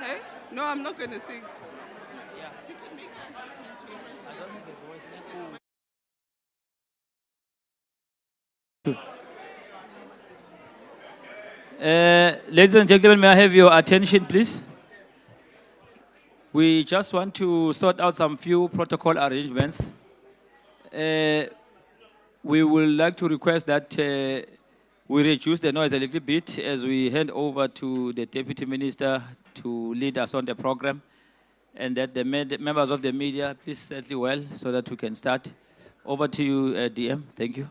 Hey? No, I'm not going to sing. Ladies and gentlemen, may I have your attention, please? We just want to sort out some few protocol arrangements. We would like to request that we reduce the noise a little bit as we hand over to the Deputy Minister to lead us on the program, and that the members of the media, please settle well so that we can start. Over to you, DM. Thank you.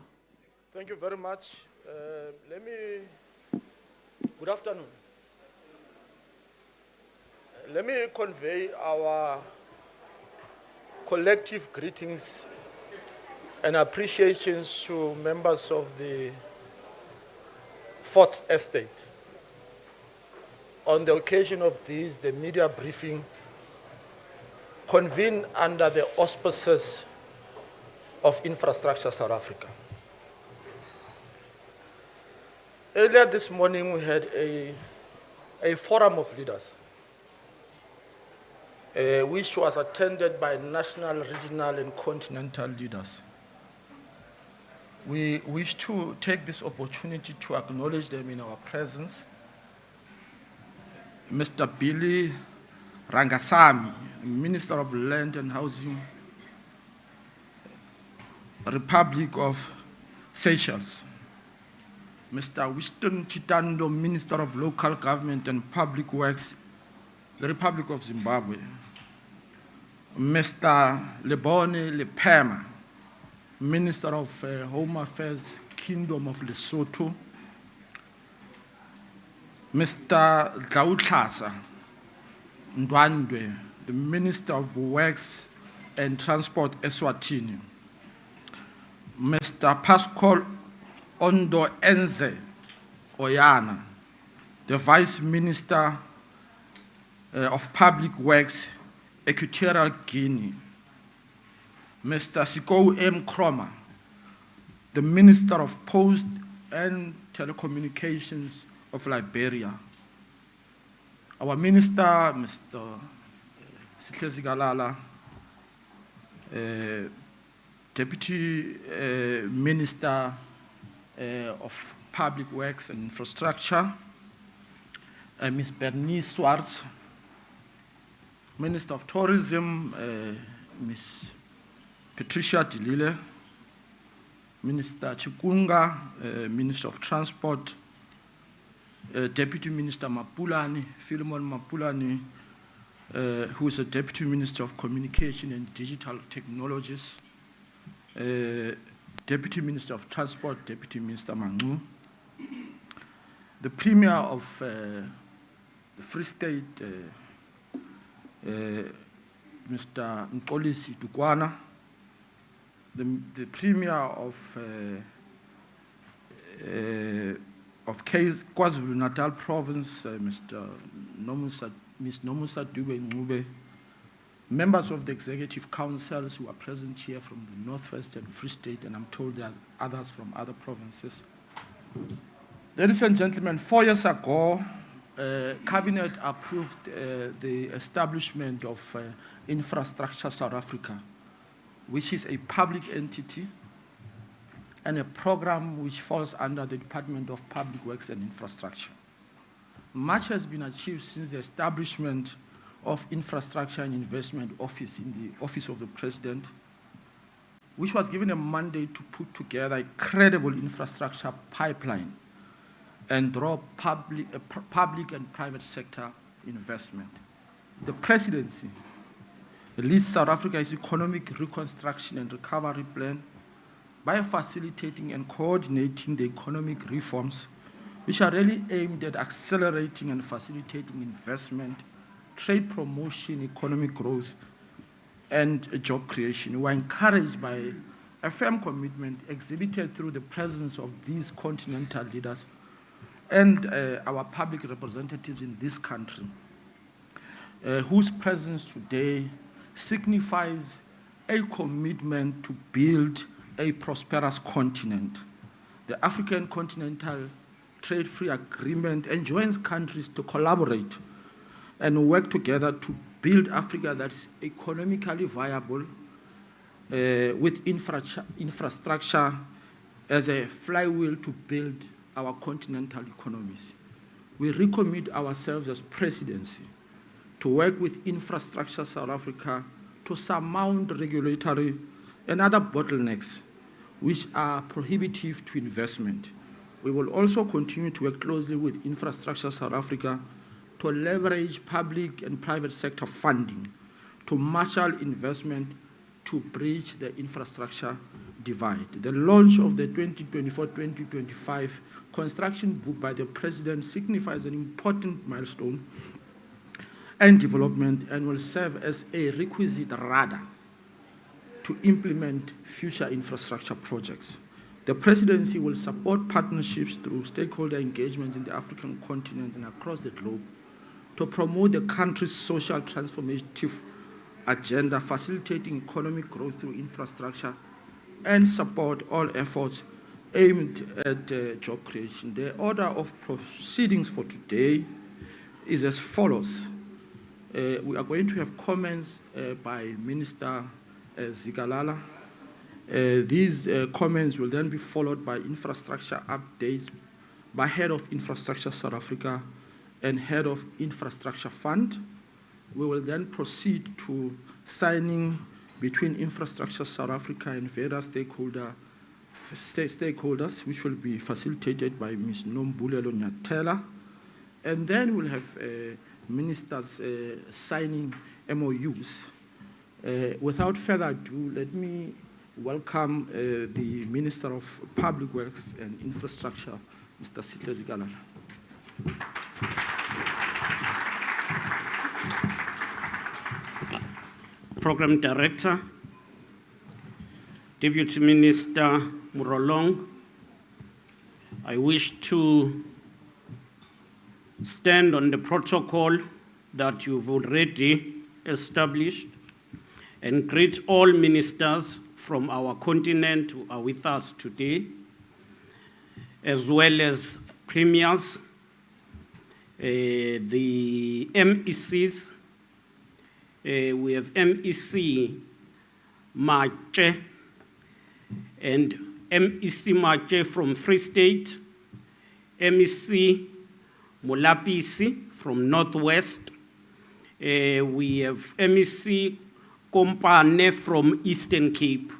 Thank you very much. Good afternoon. Let me convey our collective greetings and appreciations to members of the Fourth Estate. On the occasion of this, the media briefing convened under the auspices of Infrastructure South Africa. Earlier this morning, we had a forum of leaders, which was attended by national, regional, and continental leaders. We wish to take this opportunity to acknowledge them in our presence. Mr. Billy Rangasamy, Minister of Land and Housing, Republic of Seychelles. Mr. Winston Chitando, Minister of Local Government and Public Works, the Republic of Zimbabwe. Mr. Lebone Lepema, Minister of Home Affairs, Kingdom of Lesotho. Mr. Gautlasa Ndwandwe, the Minister of Works and Transport, Eswatini. Mr. Pascal Ondo Enze Oyana, the Vice Minister of Public Works, Equatorial Guinea. Mr. Sikou M. Kroma, the Minister of Post and Telecommunications of Liberia. Our Minister, Mr. Sihlezi Galala, Deputy Minister of Public Works and Infrastructure, Ms. Bernice Swartz, Minister of Tourism, Ms. Patricia Dilile, Minister Chikunga, Minister of Transport, Deputy Minister Mapulani, Philemon Mapulani, who is a Deputy Minister of Communication and Digital Technologies, Deputy Minister of Transport, Deputy Minister Mangu, the Premier of the Free State, Mr. Nkolisi Dukwana, the Premier of KwaZulu-Natal Province, Ms. Nomusa Dube Ngube, members of the Executive Councils who are present here from the Northwest and Free State, and I'm told there are others from other provinces. Ladies and gentlemen, 4 years ago, Cabinet approved the establishment of Infrastructure South Africa, which is a public entity and a program which falls under the Department of Public Works and Infrastructure. Much has been achieved since the establishment of Infrastructure and Investment Office in the Office of the President, which was given a mandate to put together a credible infrastructure pipeline and draw public and private sector investment. The Presidency leads South Africa's economic reconstruction and recovery plan by facilitating and coordinating the economic reforms which are really aimed at accelerating and facilitating investment, trade promotion, economic growth, and job creation. We are encouraged by a firm commitment exhibited through the presence of these continental leaders and our public representatives in this country whose presence today signifies a commitment to build a prosperous continent. The African Continental Trade-Free Agreement enjoins countries to collaborate and work together to build Africa that is economically viable with infrastructure as a flywheel to build our continental economies. We recommit ourselves as Presidency to work with Infrastructure South Africa to surmount regulatory and other bottlenecks which are prohibitive to investment. We will also continue to work closely with Infrastructure South Africa to leverage public and private sector funding to marshal investment to bridge the infrastructure divide. The launch of the 2024-2025 construction book by the President signifies an important milestone and development and will serve as a requisite radar to implement future infrastructure projects. The Presidency will support partnerships through stakeholder engagement in the African continent and across the globe to promote the country's social transformative agenda, facilitating economic growth through infrastructure, and support all efforts aimed at job creation. The order of proceedings for today is as follows. We are going to have comments by Minister Zikalala. These comments will then be followed by infrastructure updates by Head of Infrastructure South Africa and Head of Infrastructure Fund. We will then proceed to signing between Infrastructure South Africa and various stakeholders, which will be facilitated by Ms. Nombulelo Nyatela. And then we'll have ministers signing MOUs. Without further ado, let me welcome the Minister of Public Works and Infrastructure, Mr. Zikalala. Program Director, Deputy Minister Morolong, I wish to stand on the protocol that you've already established and greet all ministers from our continent who are with us today, as well as premiers, the MECs. We have MEC Mache and MEC Mache from Free State, MEC Molapisi from Northwest. We have MEC Kompane from Eastern Cape.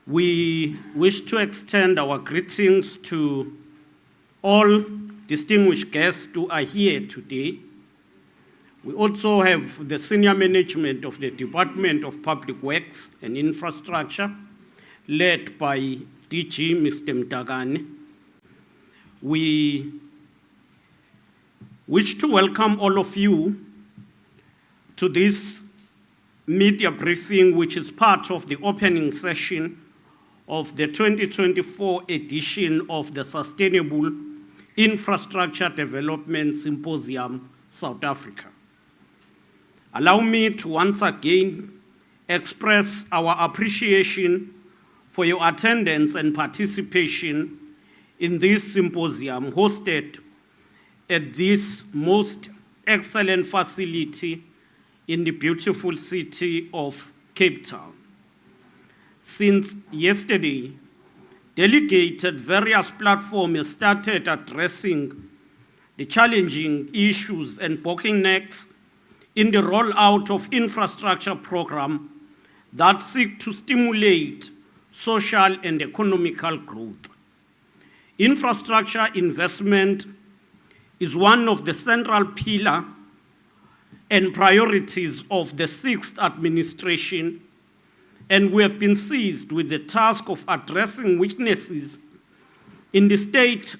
We wish to extend our greetings to all distinguished guests who are here today. We also have the senior management of the Department of Public Works and Infrastructure, led by DG Mr. Mtagane. We wish to welcome all of you to this media briefing, which is part of the opening session of the 2024 edition of the Sustainable Infrastructure Development Symposium, South Africa. Allow me to once again express our appreciation for your attendance and participation in this symposium hosted at this most excellent facility in the beautiful city of Cape Town. Since yesterday, delegates at various platforms started addressing the challenging issues and bottlenecks in the rollout of infrastructure programs that seek to stimulate social and economical growth. Infrastructure investment is one of the central pillars and priorities of the 6th administration, and we have been seized with the task of addressing weaknesses in the state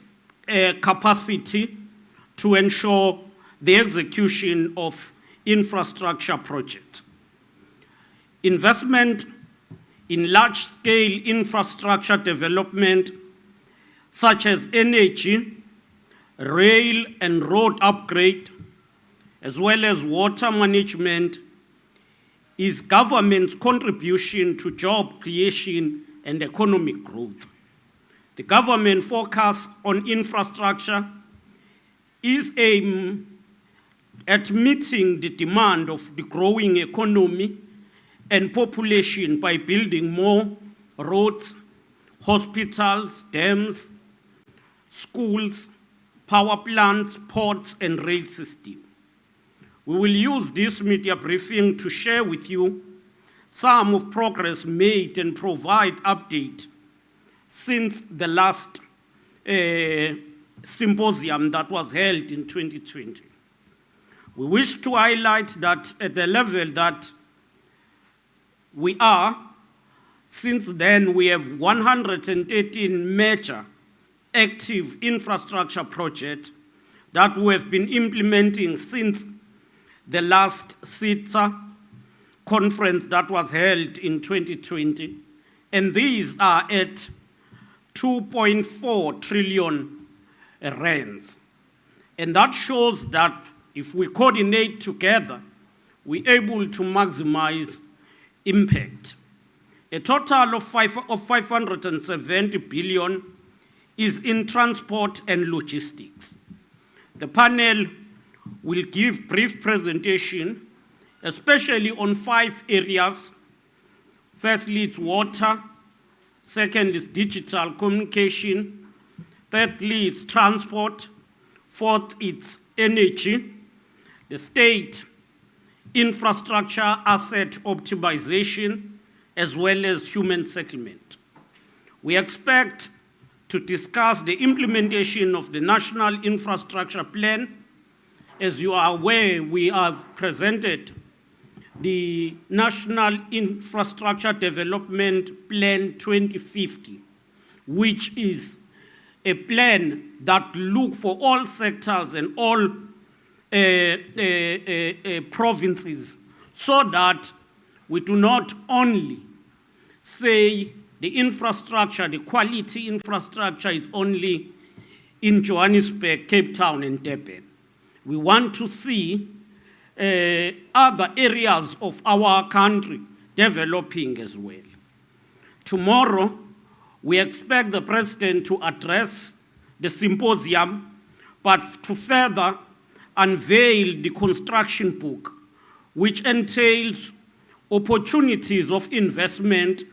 capacity to ensure the execution of infrastructure projects. Investment in large-scale infrastructure development, such as energy, rail and road upgrade, as well as water management, is government's contribution to job creation and economic growth. The government focus on infrastructure is aimed at meeting the demand of the growing economy and population by building more roads, hospitals, dams, schools, power plants, ports, and rail system. We will use this media briefing to share with you some of progress made and provide update since the last symposium that was held in 2020. We wish to highlight that at the level that we are, since then we have 113 major active infrastructure projects that we have been implementing since the last SIDSSA conference that was held in 2020, and these are at 2.4 trillion rands. And that shows that if we coordinate together, we're able to maximize impact. A total of 570 billion is in transport and logistics. The panel will give brief presentation, especially on 5 areas. Firstly, it's water. Second is digital communication. Thirdly, it's transport. Fourth, it's energy. The state infrastructure asset optimization, as well as human settlement. We expect to discuss the implementation of the National Infrastructure Plan. As you are aware, we have presented the National Infrastructure Development Plan 2050, which is a plan that looks for all sectors and all provinces, so that we do not only say the infrastructure, the quality infrastructure is only in Johannesburg, Cape Town, and Durban. We want to see other areas of our country developing as well. Tomorrow, we expect the President to address the symposium, but to further unveil the construction book, which entails opportunities of investment,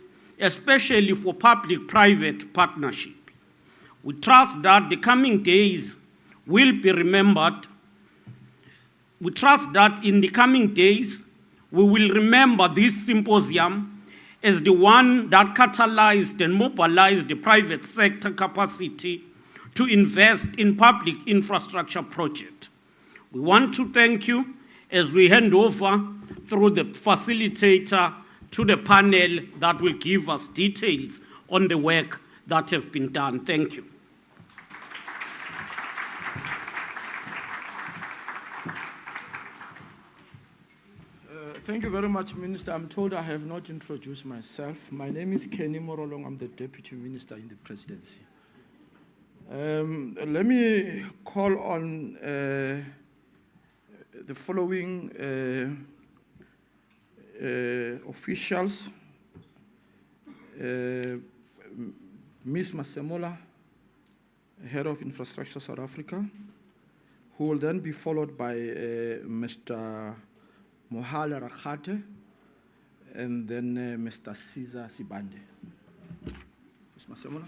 especially for public-private partnership. We trust that the coming days will be remembered. We trust that in the coming days, we will remember this symposium as the one that catalyzed and mobilized the private sector capacity to invest in public infrastructure projects. We want to thank you as we hand over through the facilitator to the panel that will give us details on the work that have been done. Thank you. Thank you very much, Minister. I'm told I have not introduced myself. My name is Kenny Morolong. I'm the Deputy Minister in the Presidency. Let me call on the following officials. Ms. Masemola, Head of Infrastructure South Africa, who will then be followed by Mr. Mohale Rakhate, and then Mr. Caesar Sibande. Ms. Masemola.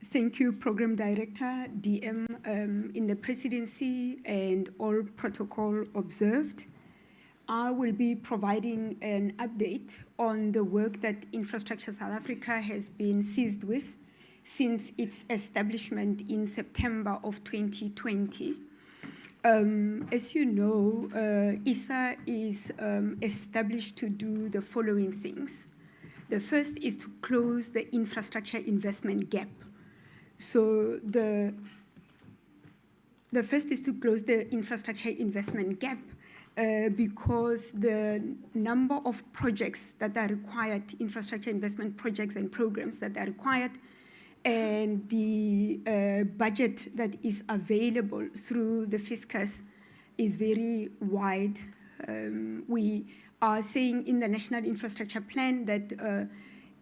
Thank you, Program Director, DM, in the Presidency, and all protocol observed. I will be providing an update on the work that Infrastructure South Africa has been seized with since its establishment in September of 2020. As you know, SIDSSA is established to do the following things. The first is to close the infrastructure investment gap. So the first is to close the infrastructure investment gap because the number of projects that are required, infrastructure investment projects and programs that are required, and the budget that is available through the fiscus is very wide. We are saying in the National Infrastructure Plan that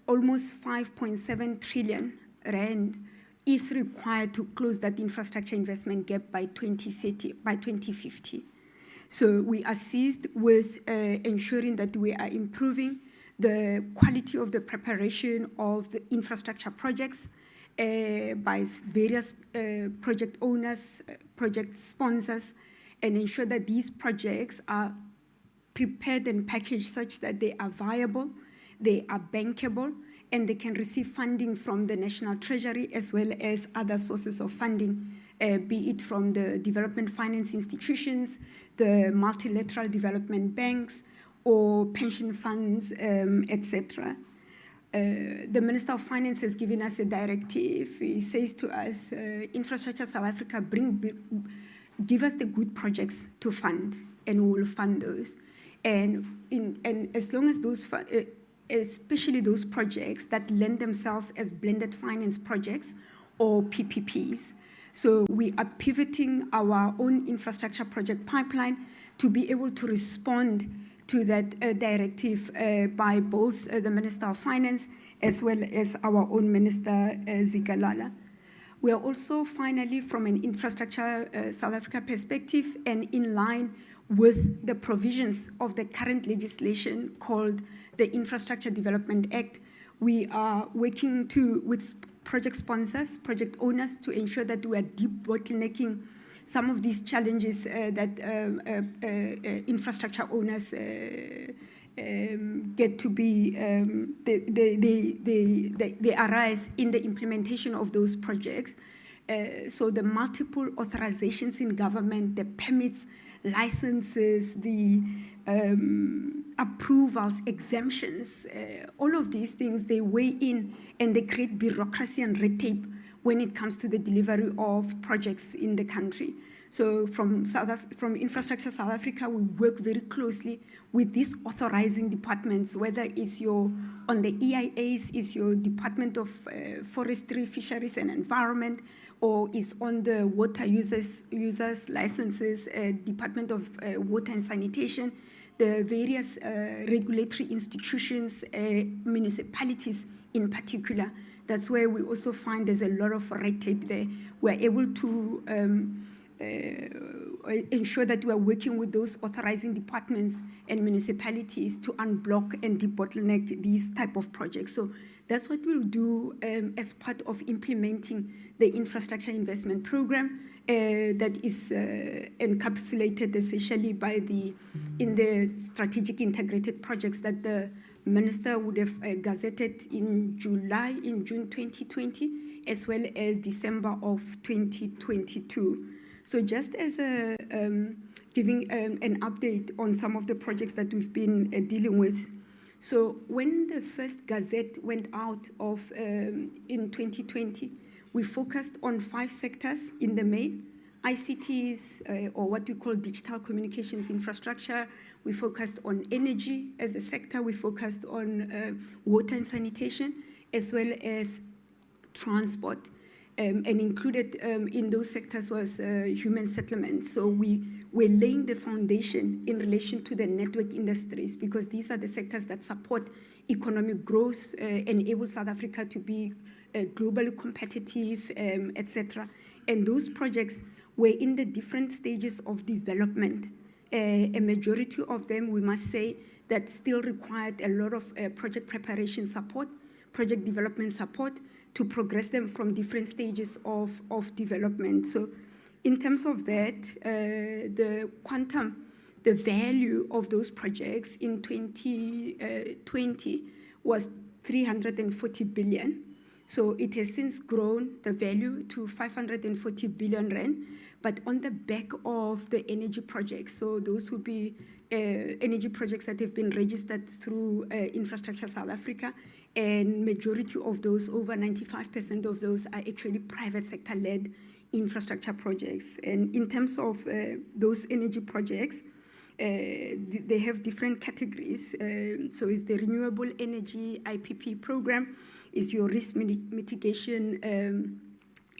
almost 5.7 trillion rand is required to close that infrastructure investment gap by 2030, by 2050. So we are seized with ensuring that we are improving the quality of the preparation of the infrastructure projects by various project owners, project sponsors, and ensure that these projects are prepared and packaged such that they are viable, they are bankable, and they can receive funding from the National Treasury as well as other sources of funding, be it from the development finance institutions, the multilateral development banks, or pension funds, etc. The Minister of Finance has given us a directive. He says to us, Infrastructure South Africa, give us the good projects to fund, and we will fund those. And as long as those, especially those projects that lend themselves as blended finance projects or PPPs. So we are pivoting our own infrastructure project pipeline to be able to respond to that directive by both the Minister of Finance as well as our own Minister Zikalala. We are also finally, from an infrastructure South Africa perspective, and in line with the provisions of the current legislation called the Infrastructure Development Act, we are working with project sponsors, project owners, to ensure that we are debottlenecking some of these challenges that infrastructure owners get to be, they arise in the implementation of those projects. So the multiple authorizations in government, the permits, licenses, the approvals, exemptions, all of these things, they weigh in and they create bureaucracy and red tape when it comes to the delivery of projects in the country. So from Infrastructure South Africa, we work very closely with these authorizing departments, whether it's on the EIAs, is your Department of Forestry, Fisheries and Environment, or is on the water users licenses, Department of Water and Sanitation, the various regulatory institutions, municipalities in particular. That's where we also find there's a lot of red tape there. We're able to ensure that we are working with those authorizing departments and municipalities to unblock and debottleneck these type of projects. So that's what we'll do as part of implementing the infrastructure investment program that is encapsulated essentially in the strategic integrated projects that the Minister would have gazetted in June 2020, as well as December of 2022. So just as giving an update on some of the projects that we've been dealing with. So when the first Gazette went out in 2020, we focused on 5 sectors in the main: ICTs, or what we call digital communications infrastructure. We focused on energy as a sector. We focused on water and sanitation, as well as transport. And included in those sectors was human settlement. So we were laying the foundation in relation to the network industries, because these are the sectors that support economic growth, enable South Africa to be globally competitive, etc. And those projects were in the different stages of development. A majority of them, we must say, that still required a lot of project preparation support, project development support, to progress them from different stages of development. So in terms of that, the quantum, the value of those projects in 2020 was 340 billion. So it has since grown the value to 540 billion rand, but on the back of the energy projects. So those would be energy projects that have been registered through Infrastructure South Africa, and majority of those, over 95% of those, are actually private sector-led infrastructure projects. And in terms of those energy projects, They have different categories. So it's the Renewable Energy IPP program, is your risk mitigation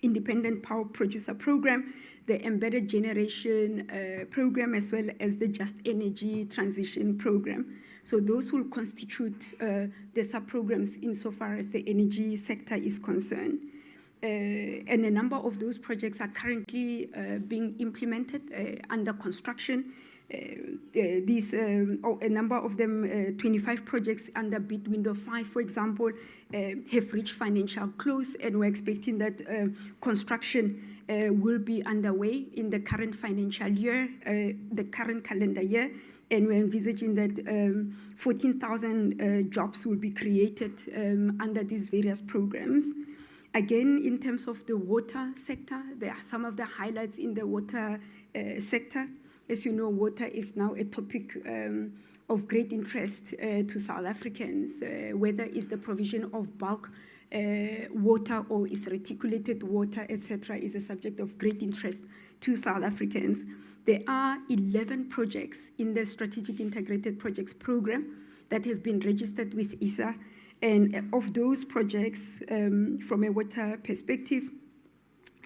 independent power producer program, the embedded generation program, as well as the just energy transition program. So those will constitute the sub-programs insofar as the energy sector is concerned. And a number of those projects are currently being implemented under construction. A number of them, 25 projects under bid window 5, for example, have reached financial close, and we're expecting that construction will be underway in the current financial year, the current calendar year, and we're envisaging that 14,000 jobs will be created under these various programs. Again, in terms of the water sector, there are some of the highlights in the water sector. As you know, water is now a topic of great interest to South Africans, whether it's the provision of bulk water or is reticulated water, etc., is a subject of great interest to South Africans. There are 11 projects in the Strategic Integrated Projects program that have been registered with SIDSSA, and of those projects, from a water perspective,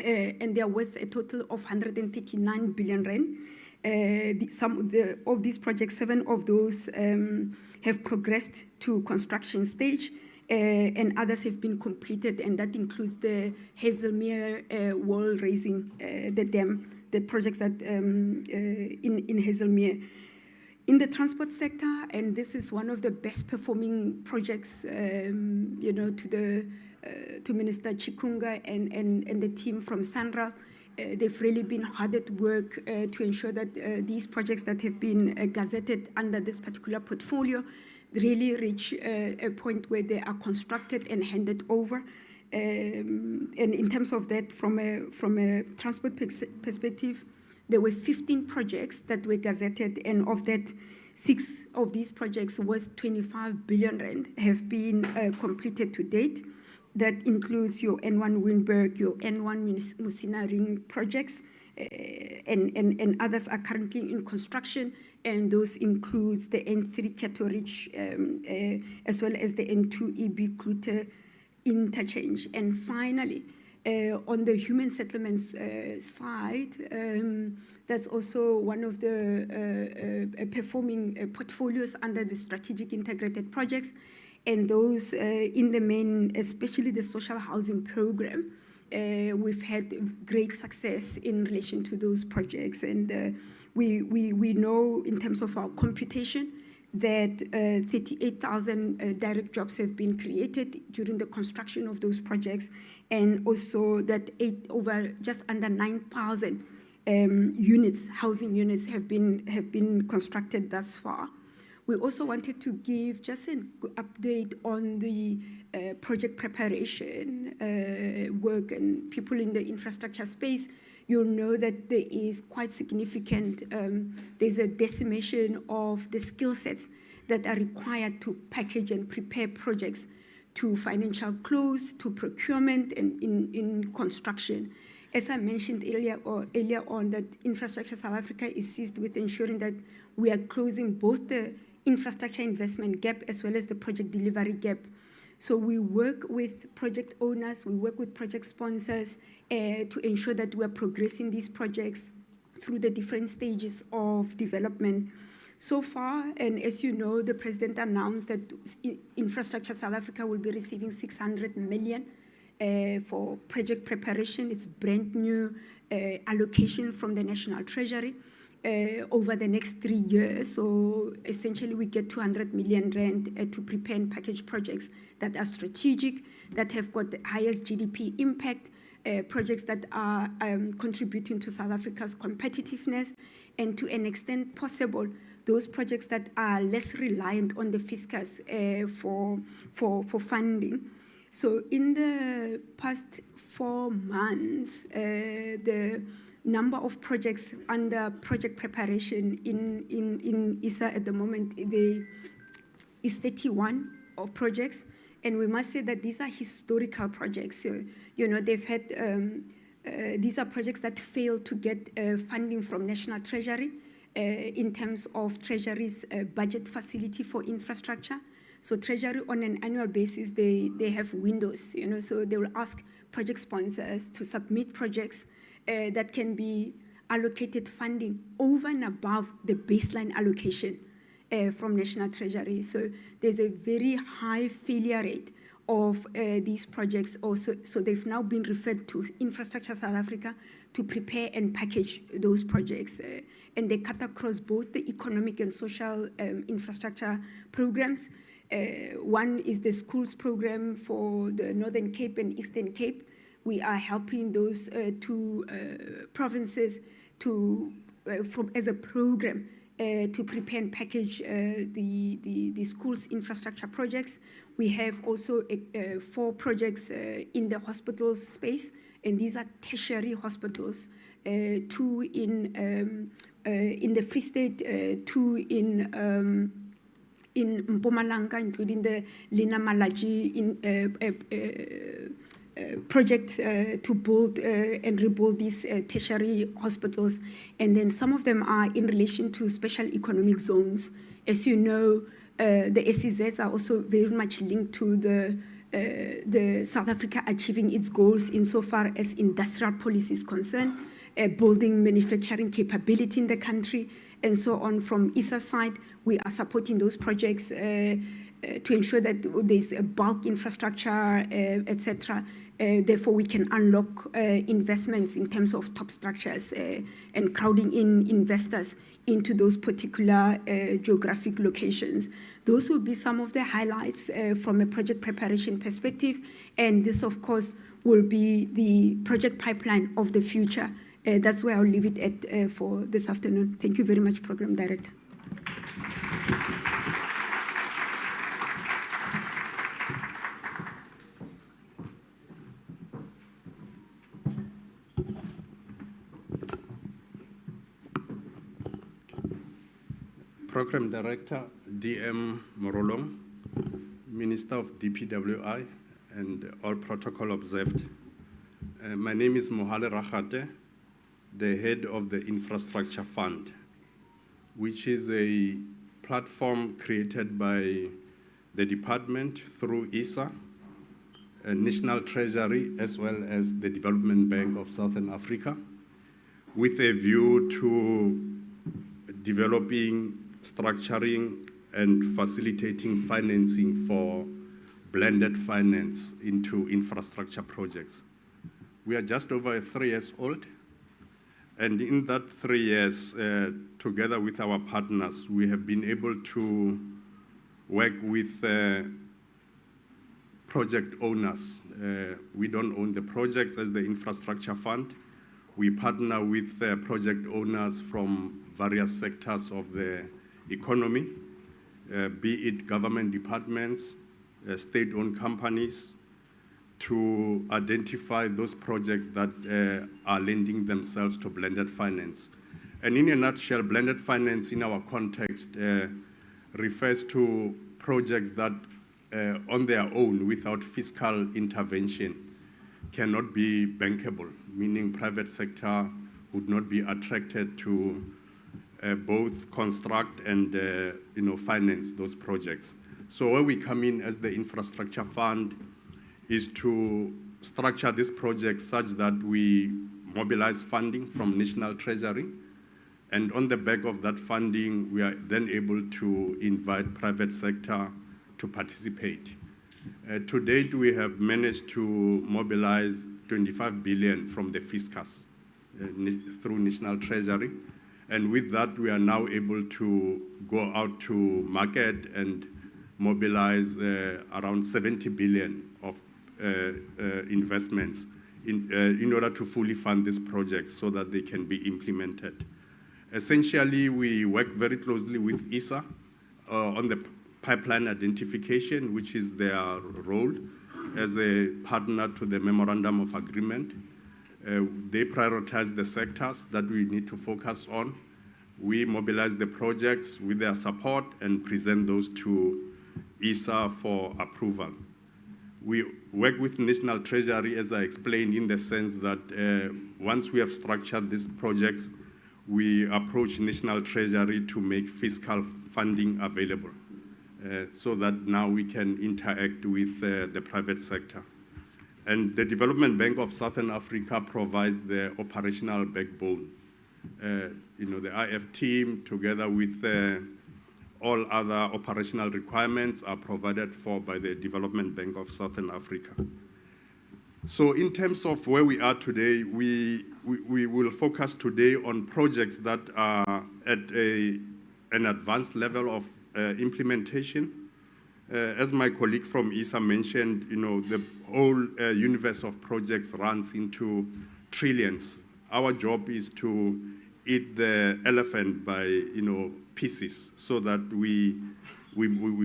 and they are worth a total of 139 billion rand. Of these projects, 7 of those have progressed to construction stage, and others have been completed, and that includes the Hazelmere wall raising, the dam, the projects that in Hazelmere. In the transport sector, and this is one of the best performing projects, to Minister Chikunga and the team from Sandra. They've really been hard at work to ensure that these projects that have been gazetted under this particular portfolio really reach a point where they are constructed and handed over. And in terms of that, from a transport perspective, there were 15 projects that were gazetted, and of that, 6 of these projects worth 25 billion rand have been completed to date. That includes your N1 Windberg, your N1 Musina Ring projects, and others are currently in construction, and those includes the N3 Cato Ridge, as well as the N2 EB Klute interchange. And finally, on the human settlements side, that's also one of the performing portfolios under the Strategic Integrated Projects, and those in the main, especially the social housing program, we've had great success in relation to those projects, and we know in terms of our computation that 38,000 direct jobs have been created during the construction of those projects, and also that just under 9,000 units, housing units, have been constructed thus far. We also wanted to give just an update on the project preparation work, and people in the infrastructure space, you'll know that there is quite significant, there's a decimation of the skill sets that are required to package and prepare projects to financial close, to procurement, and in construction. As I mentioned earlier on, that Infrastructure South Africa is seized with ensuring that we are closing both the infrastructure investment gap as well as the project delivery gap. So we work with project owners, we work with project sponsors to ensure that we are progressing these projects through the different stages of development. So far, and as you know, the President announced that Infrastructure South Africa will be receiving 600 million for project preparation. It's brand new allocation from the National Treasury over the next 3 years. So essentially we get 200 million rand to prepare and package projects that are strategic, that have got the highest GDP impact, projects that are contributing to South Africa's competitiveness, and to an extent possible, those projects that are less reliant on the fiscus for funding. So in the past 4 months, the number of projects under project preparation in ISA at the moment is 31 of projects, and we must say that these are historical projects. So, they've had, these are projects that failed to get funding from National Treasury, in terms of Treasury's budget facility for infrastructure. So Treasury on an annual basis, they have windows, so they will ask project sponsors to submit projects that can be allocated funding over and above the baseline allocation from National Treasury. So there's a very high failure rate of these projects also. So they've now been referred to Infrastructure South Africa to prepare and package those projects. And they cut across both the economic and social infrastructure programs. One is the schools program for the Northern Cape and Eastern Cape. We are helping those two provinces to, as a program, to prepare and package the schools infrastructure projects. We have also 4 projects in the hospital space, and these are tertiary hospitals, 2 in the Free State, 2 in Mpumalanga, including the Lina Malaji project to build and rebuild these tertiary hospitals. And then some of them are in relation to special economic zones. As you know, the SIDSSA are also very much linked to the South Africa achieving its goals insofar as industrial policy is concerned, building manufacturing capability in the country, and so on. From SIDSSA side, we are supporting those projects to ensure that there's a bulk infrastructure, etc. Therefore, we can unlock investments in terms of top structures and crowding in investors into those particular geographic locations. Those will be some of the highlights from a project preparation perspective. And this, of course, will be the project pipeline of the future. That's where I'll leave it at for this afternoon. Thank you very much, Program Director. Program Director, DM Morolong, Minister of DPWI, and all protocol observed. My name is Mohale Rakhate, the head of the Infrastructure Fund, which is a platform created by the department through SIDSSA, National Treasury, as well as the Development Bank of Southern Africa, with a view to developing, structuring, and facilitating financing for blended finance into infrastructure projects. We are just over 3 years old, and in that 3 years, together with our partners, we have been able to work with project owners. We don't own the projects as the infrastructure fund. We partner with project owners from various sectors of the economy, be it government departments, state-owned companies, to identify those projects that are lending themselves to blended finance. And in a nutshell, blended finance in our context refers to projects that on their own, without fiscal intervention, cannot be bankable, meaning private sector would not be attracted to both construct and finance those projects. So where we come in as the infrastructure fund is to structure this project such that we mobilize funding from National Treasury, and on the back of that funding, we are then able to invite private sector to participate. To date, we have managed to mobilize 25 billion from the fiscus through National Treasury. And with that, we are now able to go out to market and mobilize around 70 billion of investments in order to fully fund these projects so that they can be implemented. Essentially, we work very closely with SIDSSA on the pipeline identification, which is their role as a partner to the Memorandum of Agreement. They prioritize the sectors that we need to focus on. We mobilize the projects with their support and present those to SIDSSA for approval. We work with National Treasury, as I explained, in the sense that once we have structured these projects, we approach National Treasury to make fiscal funding available so that now we can interact with the private sector. And the Development Bank of Southern Africa provides the operational backbone. The IF team, together with all other operational requirements, are provided for by the Development Bank of Southern Africa. So in terms of where we are today, we will focus today on projects that are at an advanced level of implementation. As my colleague from SIDSSA mentioned, the whole universe of projects runs into trillions. Our job is to eat the elephant by pieces, so that we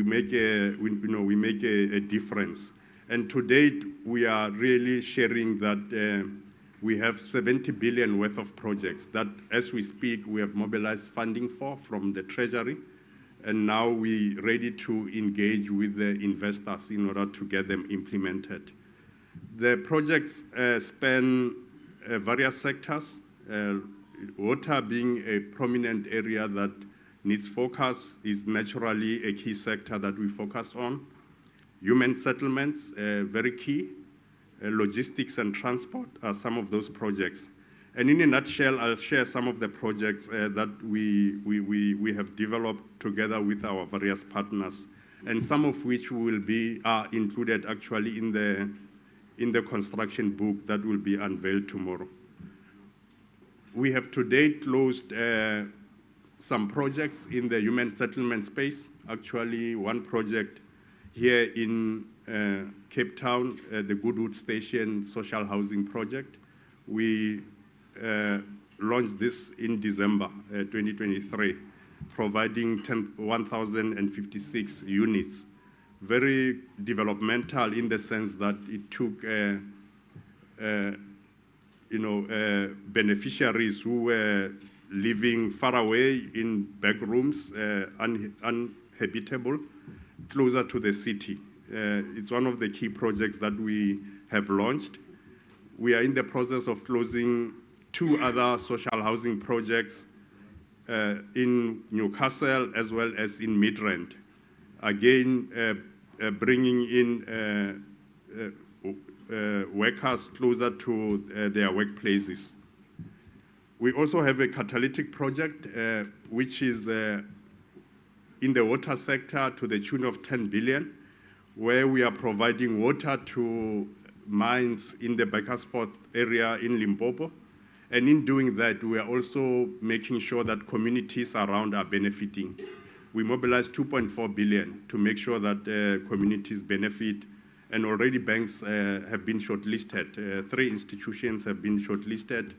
make a difference. And to date, we are really sharing that we have 70 billion worth of projects that, as we speak, we have mobilized funding for from the Treasury. And now we're ready to engage with the investors in order to get them implemented. The projects span various sectors, water being a prominent area that needs focus, is naturally a key sector that we focus on. Human settlements, very key. Logistics and transport are some of those projects. And in a nutshell, I'll share some of the projects that we have developed together with our various partners, and some of which are included actually in the construction book that will be unveiled tomorrow. We have to date closed some projects in the human settlement space. Actually, one project here in Cape Town, the Goodwood Station Social Housing Project. We launched this in December 2023, providing 1,056 units. Very developmental in the sense that it took beneficiaries who were living far away in back rooms, uninhabitable, closer to the city. It's one of the key projects that we have launched. We are in the process of closing 2 other social housing projects in Newcastle as well as in Midrand. Again, bringing in workers closer to their workplaces. We also have a catalytic project, which is in the water sector to the tune of 10 billion, where we are providing water to mines in the Bakersford area in Limpopo. And in doing that, we are also making sure that communities around are benefiting. We mobilized 2.4 billion to make sure that communities benefit. And already banks have been shortlisted. 3 institutions have been shortlisted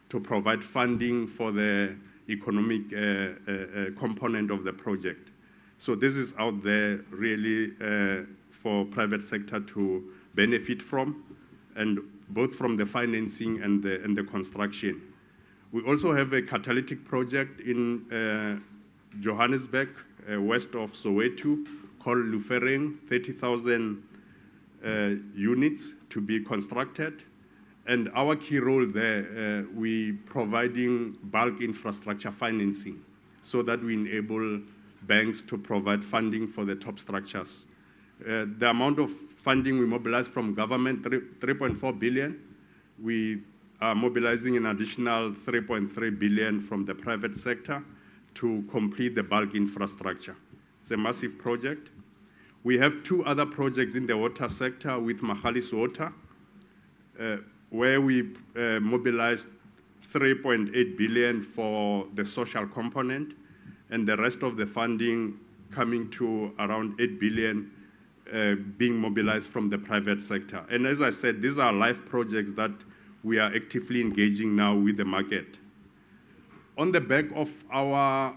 to provide funding for the economic component of the project. So this is out there really for private sector to benefit from, and both from the financing and the construction. We also have a catalytic project in Johannesburg, west of Soweto, called Lufereng, 30,000 units to be constructed. And our key role there, we providing bulk infrastructure financing so that we enable banks to provide funding for the top structures. The amount of funding we mobilize from government, 3.4 billion. We are mobilizing an additional 3.3 billion from the private sector to complete the bulk infrastructure. It's a massive project. We have 2 other projects in the water sector with Magalies Water, where we mobilized 3.8 billion for the social component, and the rest of the funding coming to around 8 billion being mobilized from the private sector. And as I said, these are live projects that we are actively engaging now with the market. On the back of our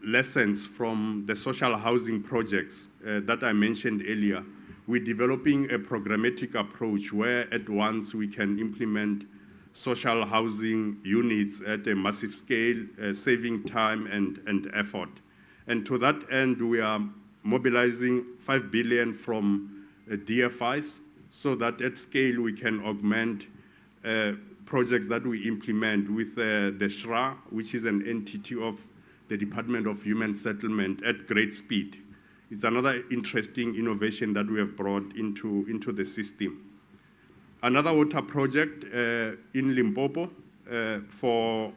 lessons from the social housing projects that I mentioned earlier, we're developing a programmatic approach where at once we can implement social housing units at a massive scale, saving time and effort. And to that end, we are mobilizing 5 billion from DFIs so that at scale we can augment projects that we implement with the SHRA, which is an entity of the Department of Human Settlement, at great speed. It's another interesting innovation that we have brought into the system. Another water project in Limpopo for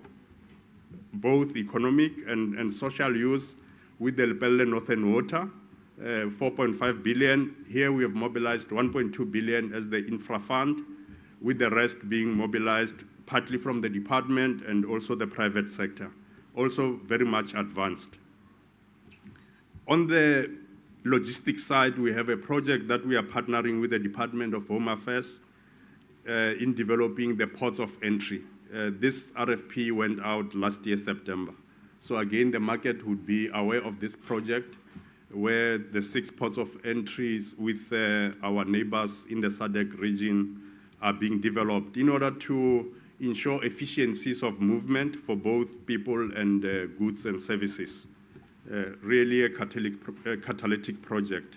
both economic and social use with the Lepelle Northern Water, 4.5 billion. Here we have mobilized 1.2 billion as the infra fund, with the rest being mobilized partly from the department and also the private sector. Also very much advanced. On the logistics side, we have a project that we are partnering with the Department of Home Affairs in developing the ports of entry. This RFP went out last year, September. So again, the market would be aware of this project, where the 6 ports of entries with our neighbors in the SADC region are being developed in order to ensure efficiencies of movement for both people and goods and services. Really a catalytic project.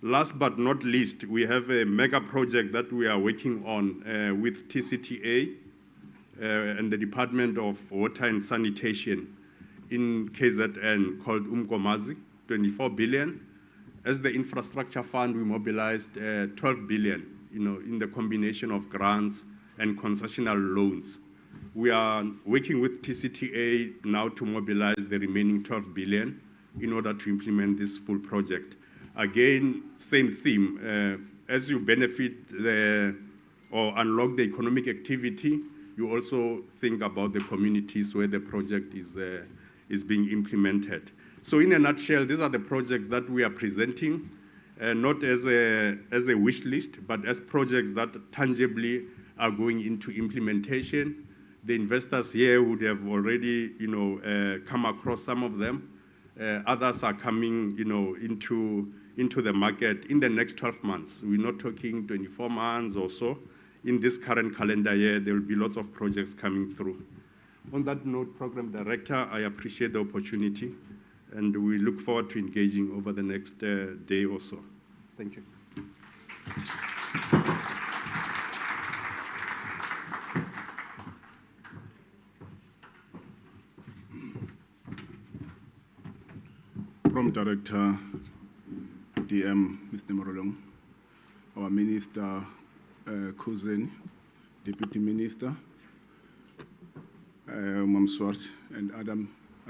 Last but not least, we have a mega project that we are working on with TCTA and the Department of Water and Sanitation in KZN called Umkomazi, 24 billion. As the infrastructure fund, we mobilized 12 billion, in the combination of grants and concessional loans. We are working with TCTA now to mobilize the remaining 12 billion in order to implement this full project. Again, same theme. As you benefit or unlock the economic activity, you also think about the communities where the project is being implemented. So in a nutshell, these are the projects that we are presenting, not as a wish list, but as projects that tangibly are going into implementation. The investors here would have already, come across some of them. Others are coming, into the market in the next 12 months. We're not talking 24 months or so. In this current calendar year, there will be lots of projects coming through. On that note, Program Director, I appreciate the opportunity, and we look forward to engaging over the next day or so. Thank you. Program Director, DM, Mr. Morolong, our Minister, Cousin, Deputy Minister, Mamswart, and other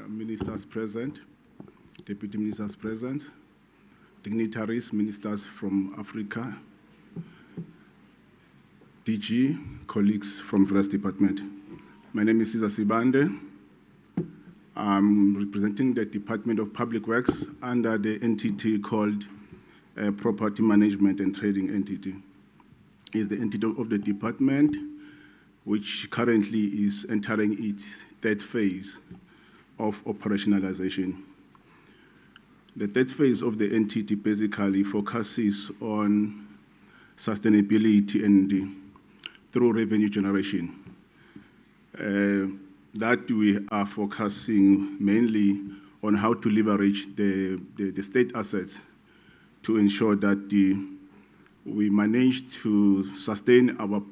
ministers present, Deputy Ministers present, dignitaries, ministers from Africa, DG, colleagues from various departments. My name is SIDSSA Sibande. I'm representing the Department of Public Works under the entity called Property Management and Trading Entity. It's the entity of the department which currently is entering its third phase of operationalization. The third phase of the entity basically focuses on sustainability and through revenue generation. That we are focusing mainly on how to leverage the state assets to ensure that we manage to sustain our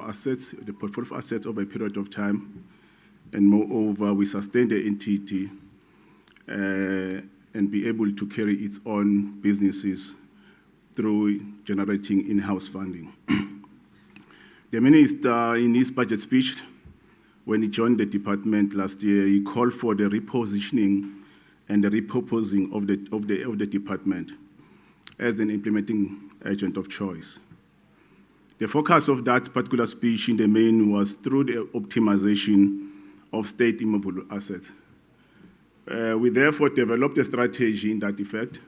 assets, the portfolio of assets over a period of time, and moreover, we sustain the entity and be able to carry its own businesses through generating in-house funding. The Minister, in his budget speech, when he joined the department last year, he called for the repositioning and the repurposing of the department as an implementing agent of choice. The focus of that particular speech in the main was through the optimization of state immovable assets. We therefore developed a strategy in that effect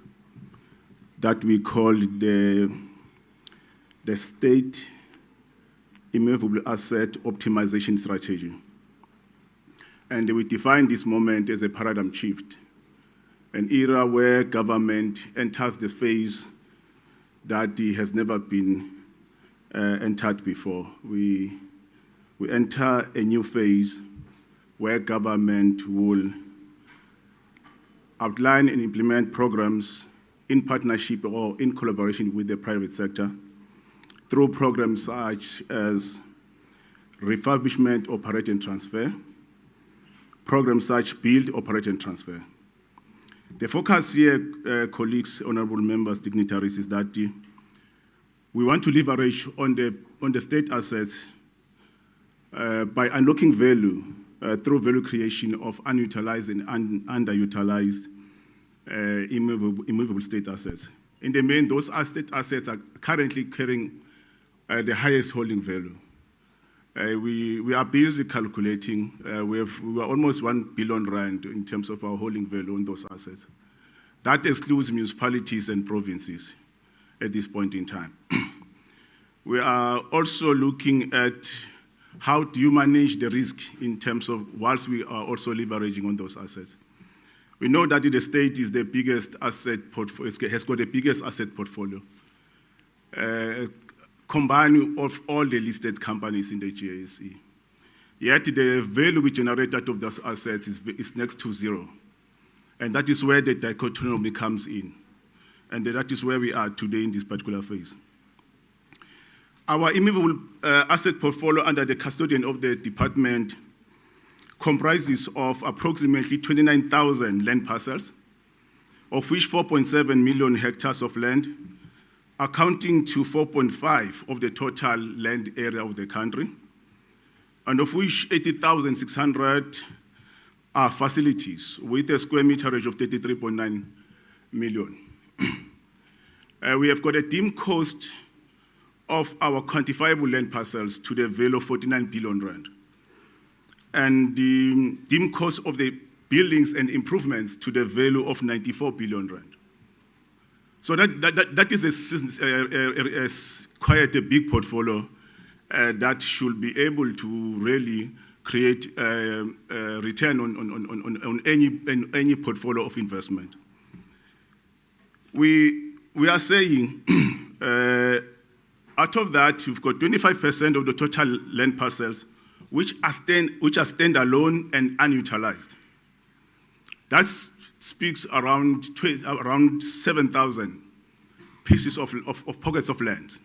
that we called the State Immovable Asset Optimization Strategy. And we defined this moment as a paradigm shift, an era where government enters the phase that has never been entered before. We enter a new phase where government will outline and implement programs in partnership or in collaboration with the private sector through programs such as refurbishment, operate and transfer, programs such build, operate and transfer. The focus here, colleagues, honorable members, dignitaries, is that we want to leverage on the state assets by unlocking value through value creation of unutilized and underutilized immovable state assets. In the main, those state assets are currently carrying the highest holding value. We are busy calculating. We are almost 1 billion rand in terms of our holding value on those assets. That excludes municipalities and provinces at this point in time. We are also looking at how do you manage the risk in terms of whilst we are also leveraging on those assets. We know that the state is the biggest asset portfolio, has got the biggest asset portfolio, combining of all the listed companies in the GAC. Yet the value we generate out of those assets is next to zero. And that is where the dichotomy comes in. And that is where we are today in this particular phase. Our immovable asset portfolio under the custodian of the department comprises of approximately 29,000 land parcels, of which 4.7 million hectares of land, accounting to 4.5% of the total land area of the country, and of which 80,600 are facilities with a square meterage of 33.9 million. We have got a deemed cost of our quantifiable land parcels to the value of 49 billion rand. And the deemed cost of the buildings and improvements to the value of 94 billion rand. So that is quite a big portfolio that should be able to really create a return on any portfolio of investment. We are saying out of that, we've got 25% of the total land parcels which are standalone and unutilized. That speaks around 7,000 pieces of pockets of land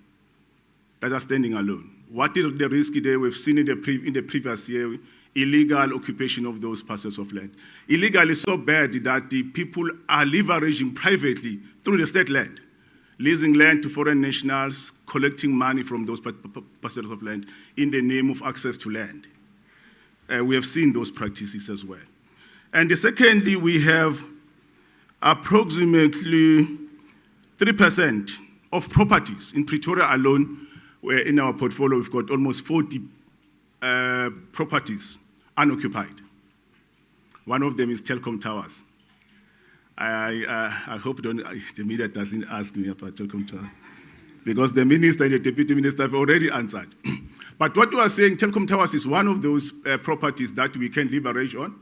that are standing alone. What is the risk there? We've seen in the previous year, illegal occupation of those parcels of land. Illegal is so bad that the people are leveraging privately through the state land, leasing land to foreign nationals, collecting money from those parcels of land in the name of access to land. We have seen those practices as well. And secondly, we have approximately 3% of properties in Pretoria alone, where in our portfolio we've got almost 40 properties unoccupied. One of them is Telkom Towers. I hope the media doesn't ask me about Telkom Towers, because the minister and the deputy minister have already answered. But what we are saying, Telkom Towers is one of those properties that we can leverage on.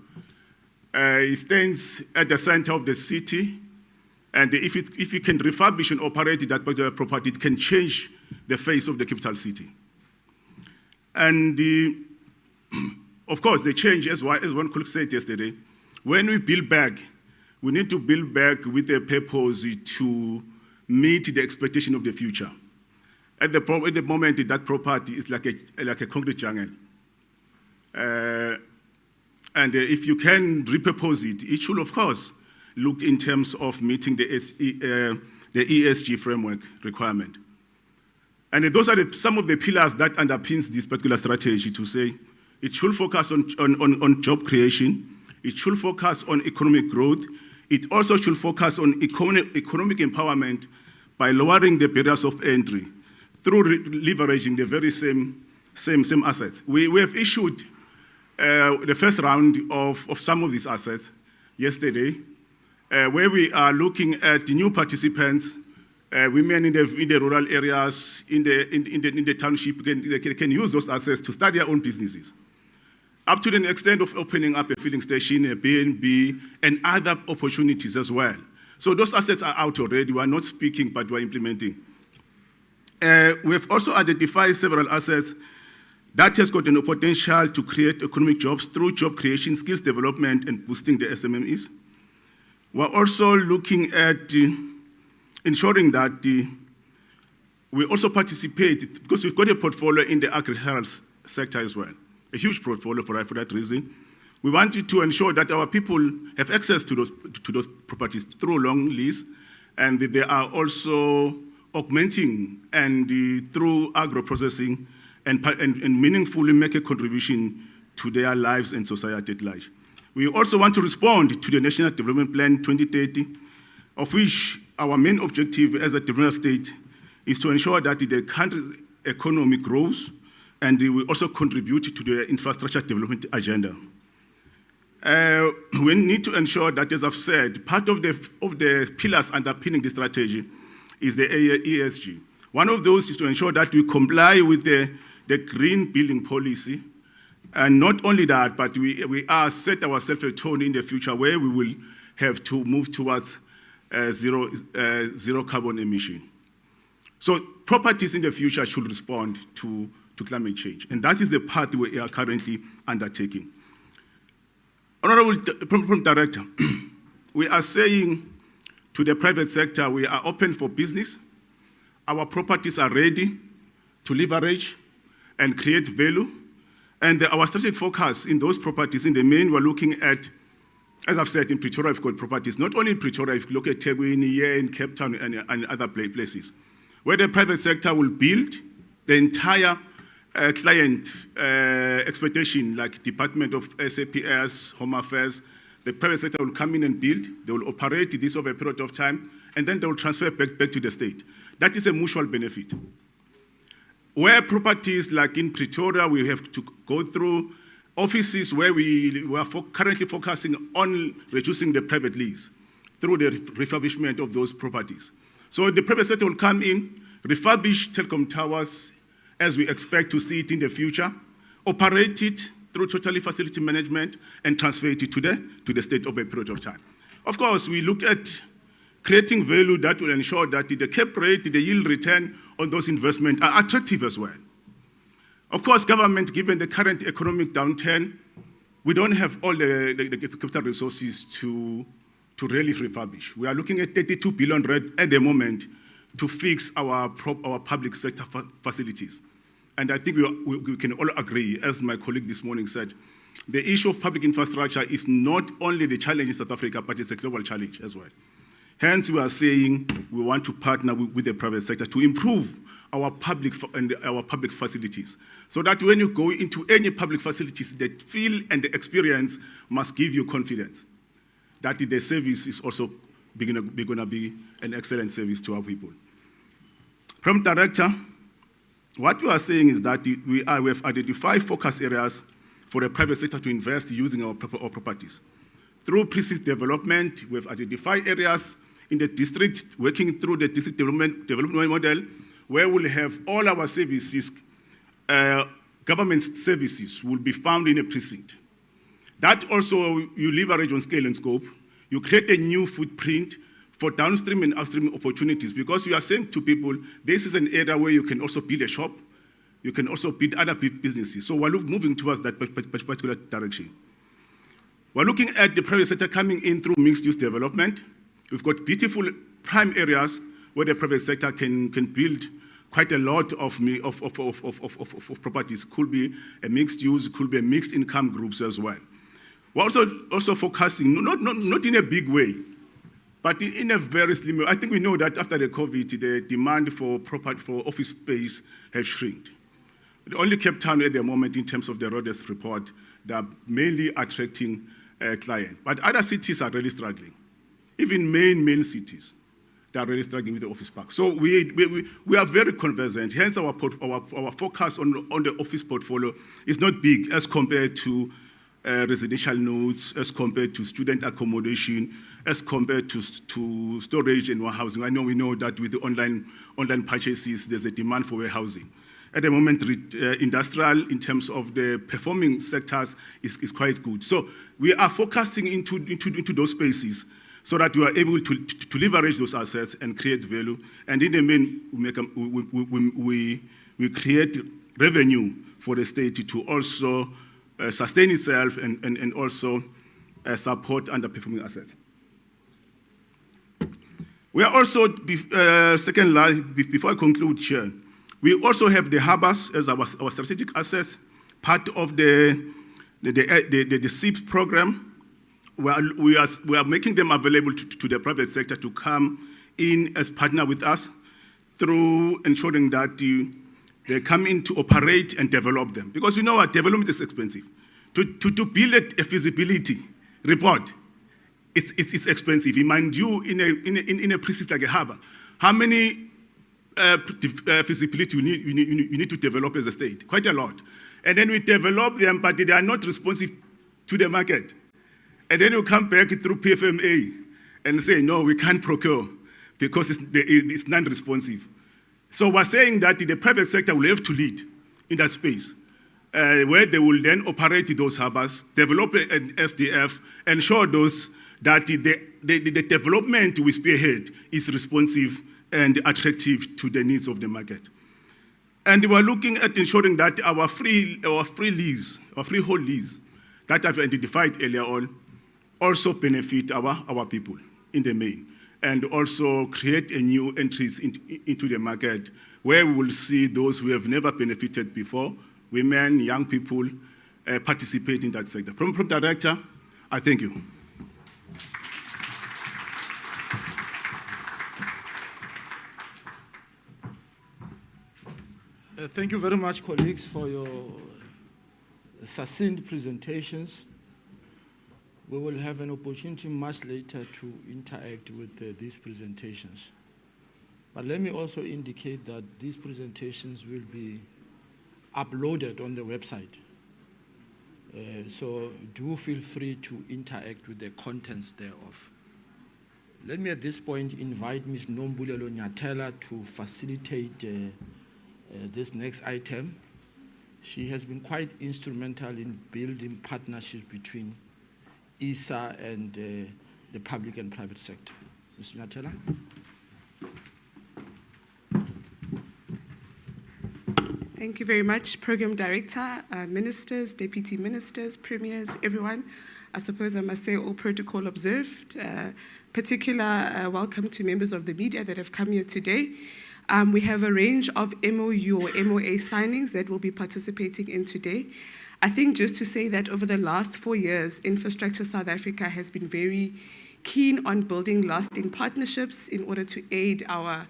It stands at the center of the city, and if you can refurbish and operate that particular property, it can change the face of the capital city. And of course, the change, as one colleague said yesterday, when we build back, we need to build back with a purpose to meet the expectation of the future. At the moment, that property is like a concrete jungle. And if you can repurpose it, it should, of course, look in terms of meeting the ESG framework requirement. And those are some of the pillars that underpins this particular strategy, to say it should focus on job creation, it should focus on economic growth, it also should focus on economic empowerment by lowering the barriers of entry through leveraging the very same assets. We have issued the first round of some of these assets yesterday, where we are looking at the new participants, women in the rural areas, in the township, can use those assets to start their own businesses, up to the extent of opening up a filling station, a B&B, and other opportunities as well. So those assets are out already. We are not speaking, but we are implementing. We have also identified several assets that has got a potential to create economic jobs through job creation, skills development, and boosting the SMMEs. We're also looking at ensuring that we also participate, because we've got a portfolio in the agri-health sector as well. A huge portfolio for that reason. We wanted to ensure that our people have access to those properties through long lease, and they are also augmenting and through agro-processing and meaningfully make a contribution to their lives and society at large. We also want to respond to the National Development Plan 2030, of which our main objective as a development state is to ensure that the country's economy grows and we also contribute to the infrastructure development agenda. We need to ensure that, as I've said, part of the pillars underpinning the strategy is the ESG. One of those is to ensure that we comply with the green building policy. And not only that, but we are set ourselves a tone in the future where we will have to move towards zero carbon emission. So properties in the future should respond to climate change. And that is the path we are currently undertaking. Honorable Director, we are saying to the private sector, we are open for business. Our properties are ready to leverage and create value. And our strategic focus in those properties, in the main, we're looking at, as I've said, in Pretoria, we've got properties. Not only in Pretoria, if you look at Teguini, here in Cape Town, and other places, where the private sector will build the entire client expectation, like Department of SAPS, Home Affairs. The private sector will come in and build. They will operate this over a period of time, and then they will transfer back to the state. That is a mutual benefit. Where properties like in Pretoria, we have to go through offices where we are currently focusing on reducing the private lease through the refurbishment of those properties. So the private sector will come in, refurbish telecom towers as we expect to see it in the future, operate it through totally facility management, and transfer it to the state over a period of time. Of course, we look at creating value that will ensure that the cap rate, the yield return on those investments are attractive as well. Of course, government, given the current economic downturn, we don't have all the capital resources to really refurbish. We are looking at 32 billion rand at the moment to fix our public sector facilities. And I think we can all agree, as my colleague this morning said, the issue of public infrastructure is not only the challenge in South Africa, but it's a global challenge as well. Hence, we are saying we want to partner with the private sector to improve our public facilities, so that when you go into any public facilities, the feel and the experience must give you confidence that the service is also going to be an excellent service to our people. From Director, what we are saying is that we have identified focus areas for the private sector to invest using our properties. Through precinct development, we have identified areas in the district, working through the district development model, where we'll have all our services, government services will be found in a precinct. That also you leverage on scale and scope. You create a new footprint for downstream and upstream opportunities, because we are saying to people, this is an area where you can also build a shop, you can also build other businesses. So we're moving towards that particular direction. We're looking at the private sector coming in through mixed-use development. We've got beautiful prime areas where the private sector can build quite a lot of properties. Could be a mixed use, could be a mixed income groups as well. We're also focusing, not in a big way, but in a very slim way. I think we know that after the COVID, the demand for office space has shrinked. The only Cape Town at the moment, in terms of the Rhodes report, they are mainly attracting clients. But other cities are really struggling. Even main cities, they are really struggling with the office park. So we are very conversant. Hence, our focus on the office portfolio is not big as compared to residential nodes, as compared to student accommodation, as compared to storage and warehousing. We know that with the online purchases, there's a demand for warehousing. At the moment, industrial, in terms of the performing sectors, is quite good. So we are focusing into those spaces so that we are able to leverage those assets and create value. And in the main, we create revenue for the state to also sustain itself and also support underperforming assets. We are also, before I conclude, Chair, we also have the harbors as our strategic assets. part of the SIPS program, we are making them available to the private sector to come in as partner with us through ensuring that they come in to operate and develop them. Because you know what, development is expensive. To build a feasibility report, it's expensive. Mind you, in a precinct like a harbor, how many feasibility you need to develop as a state? Quite a lot. And then we develop them, but they are not responsive to the market. And then you come back through PFMA and say, no, we can't procure because it's non-responsive. So we're saying that the private sector will have to lead in that space, where they will then operate those harbors, develop an SDF, ensure those that the development we spearhead is responsive and attractive to the needs of the market. And we're looking at ensuring that our freehold lease that I've identified earlier on also benefit our people in the main, and also create a new entries into the market where we will see those who have never benefited before, women, young people, participate in that sector. Program Director, I thank you. Thank you very much, colleagues, for your succinct presentations. We will have an opportunity much later to interact with these presentations. But let me also indicate that these presentations will be uploaded on the website. So do feel free to interact with the contents thereof. Let me at this point invite Ms. Nombulelo Nyatela to facilitate this next item. She has been quite instrumental in building partnerships between SIDSSA and the public and private sector. Ms. Nyatela. Thank you very much, Program Director, Ministers, Deputy Ministers, Premiers, everyone. I suppose I must say all protocol observed. Particular welcome to members of the media that have come here today. We have a range of MOU or MOA signings that we'll be participating in today. I think just to say that over the last 4 years, Infrastructure South Africa has been very keen on building lasting partnerships in order to aid our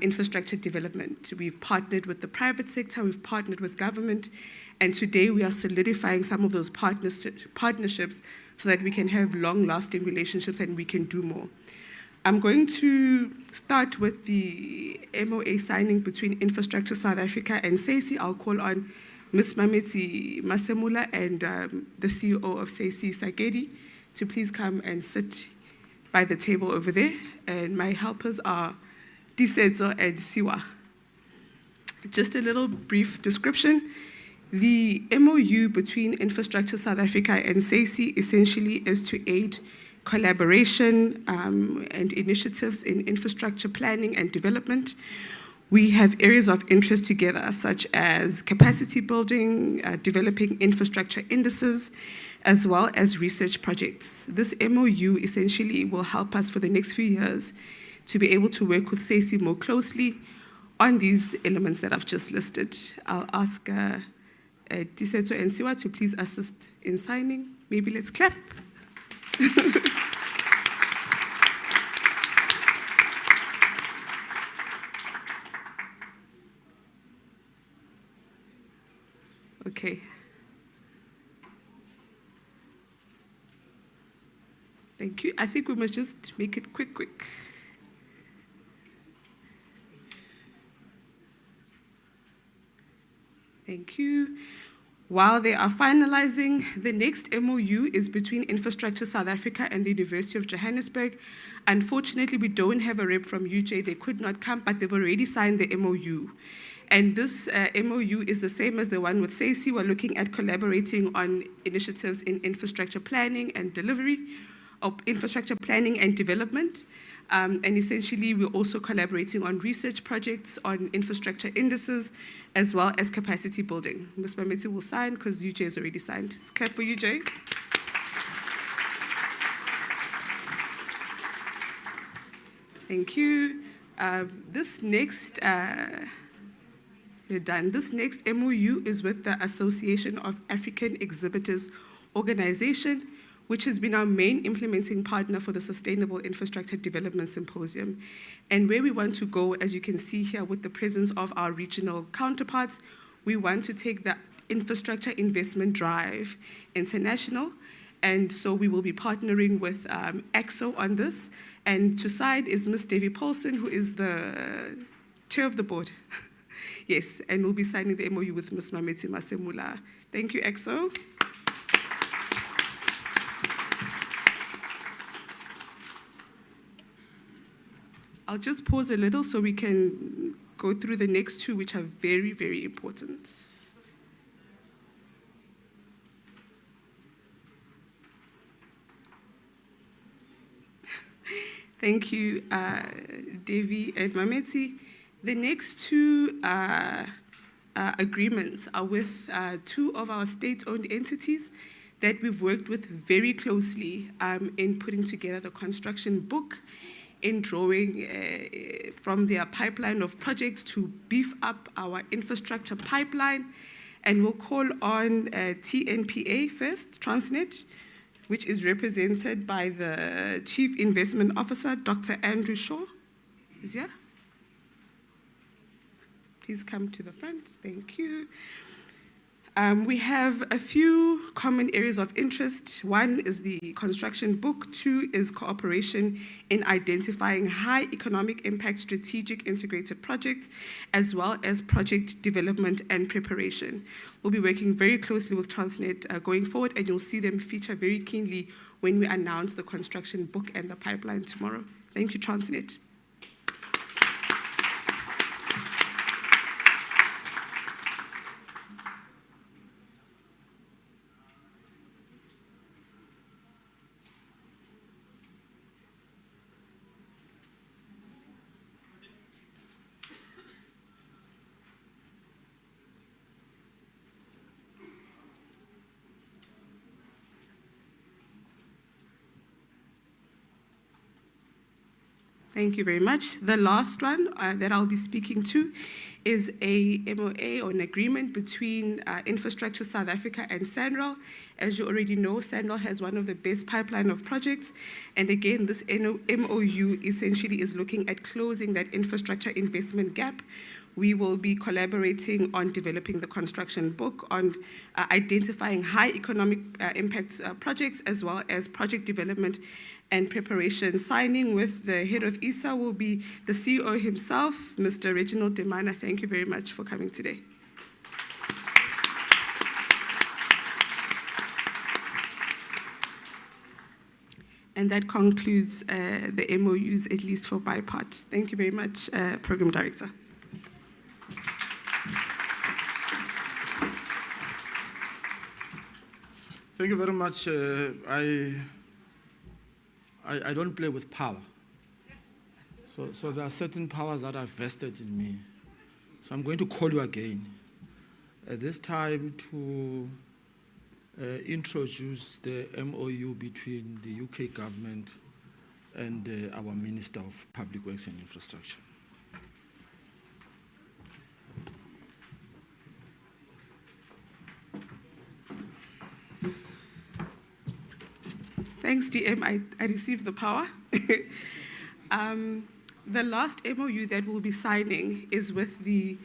infrastructure development. We've partnered with the private sector, we've partnered with government, and today we are solidifying some of those partnerships so that we can have long-lasting relationships and we can do more. I'm going to start with the MOA signing between Infrastructure South Africa and SIDSSA. I'll call on Ms. Mameti Masemula and the CEO of SIDSSA, Sakedi, to please come and sit by the table over there. And my helpers are Disetso and Siwa. Just a little brief description. The MOU between Infrastructure South Africa and SIDSSA essentially is to aid collaboration and initiatives in infrastructure planning and development. We have areas of interest together, such as capacity building, developing infrastructure indices, as well as research projects. This MOU essentially will help us for the next few years to be able to work with SIDSSA more closely on these elements that I've just listed. I'll ask Disetso and Siwa to please assist in signing. Maybe let's clap. Okay. Thank you. I think we must just make it quick. Thank you. While they are finalizing, the next MOU is between Infrastructure South Africa and the University of Johannesburg. Unfortunately, we don't have a rep from UJ. They could not come, but they've already signed the MOU. And this MOU is the same as the one with SIDSSA. We're looking at collaborating on initiatives in infrastructure planning and delivery, of infrastructure planning and development. And essentially, we're also collaborating on research projects, on infrastructure indices, as well as capacity building. Ms. Mameti will sign because UJ has already signed. Let's clap for UJ. Thank you. This next We're done. This next MOU is with the Association of African Exhibitors Organization, which has been our main implementing partner for the Sustainable Infrastructure Development Symposium. And where we want to go, as you can see here with the presence of our regional counterparts, we want to take the infrastructure investment drive international. And so we will be partnering with EXO on this. And to side is Ms. Davy Paulson, who is the chair of the board. Yes, and we'll be signing the MOU with Ms. Mameti Masemula. Thank you, EXO. I'll just pause a little so we can go through the next two, which are very, very important. Thank you, Devi and Mameti. The next two agreements are with two of our state-owned entities that we've worked with very closely in putting together the construction book, in drawing from their pipeline of projects to beef up our infrastructure pipeline. And we'll call on TNPA first, Transnet, which is represented by the Chief Investment Officer, Dr. Andrew Shaw. Is here? Please come to the front. Thank you. We have a few common areas of interest. One is the construction book. Two is cooperation in identifying high economic impact strategic integrated projects, as well as project development and preparation. We'll be working very closely with Transnet going forward, and you'll see them feature very keenly when we announce the construction book and the pipeline tomorrow. Thank you, Transnet. Thank you very much. The last one that I'll be speaking to is a MOA, or an agreement between Infrastructure South Africa and SANRAL. As you already know, SANRAL has one of the best pipeline of projects. And again, this MOU essentially is looking at closing that infrastructure investment gap. We will be collaborating on developing the construction book, on identifying high economic impact projects, as well as project development and preparation. Signing with the head of SIDSSA will be the CEO himself, Mr. Reginald Demana. Thank you very much for coming today. And that concludes the MOUs, at least for my part. Thank you very much, Program Director. Thank you very much. I don't play with power. So there are certain powers that are vested in me. So I'm going to call you again. At this time to introduce the MOU between the UK government and our Minister of Public Works and Infrastructure. Thanks, DM. I received the power. The last MOU that we'll be signing is with the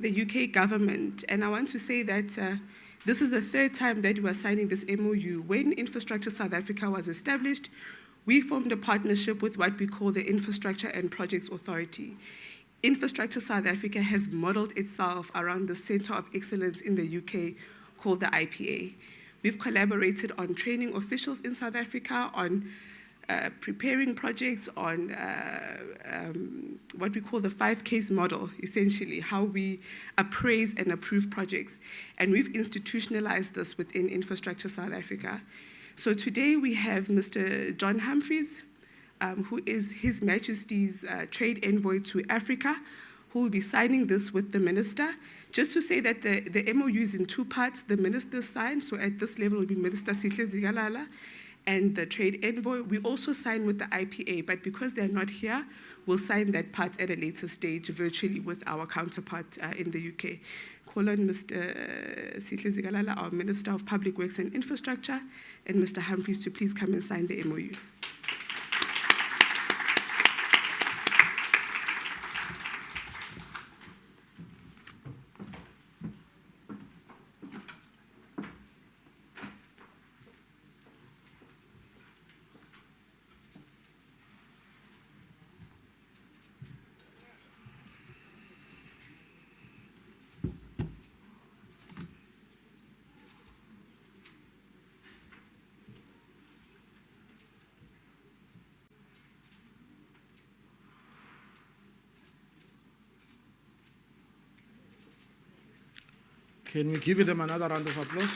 UK government. And I want to say that this is the third time that we are signing this MOU. When Infrastructure South Africa was established, we formed a partnership with what we call the Infrastructure and Projects Authority. Infrastructure South Africa has modeled itself around the Center of Excellence in the UK called the IPA. We've collaborated on training officials in South Africa, on preparing projects, on what we call the 5Ks model, essentially, how we appraise and approve projects. And we've institutionalized this within Infrastructure South Africa. So today we have Mr. John Humphreys, who is His Majesty's Trade Envoy to Africa, who will be signing this with the Minister. Just to say that the MOU is in two parts. The Minister signed, so at this level will be Minister Sihle Zikalala, and the trade envoy. We also sign with the IPA, but because they're not here, we'll sign that part at a later stage virtually with our counterpart in the UK. Call on Mr. Sihle Zikalala, our Minister of Public Works and Infrastructure, and Mr. Humphreys to please come and sign the MOU. Can we give them another round of applause?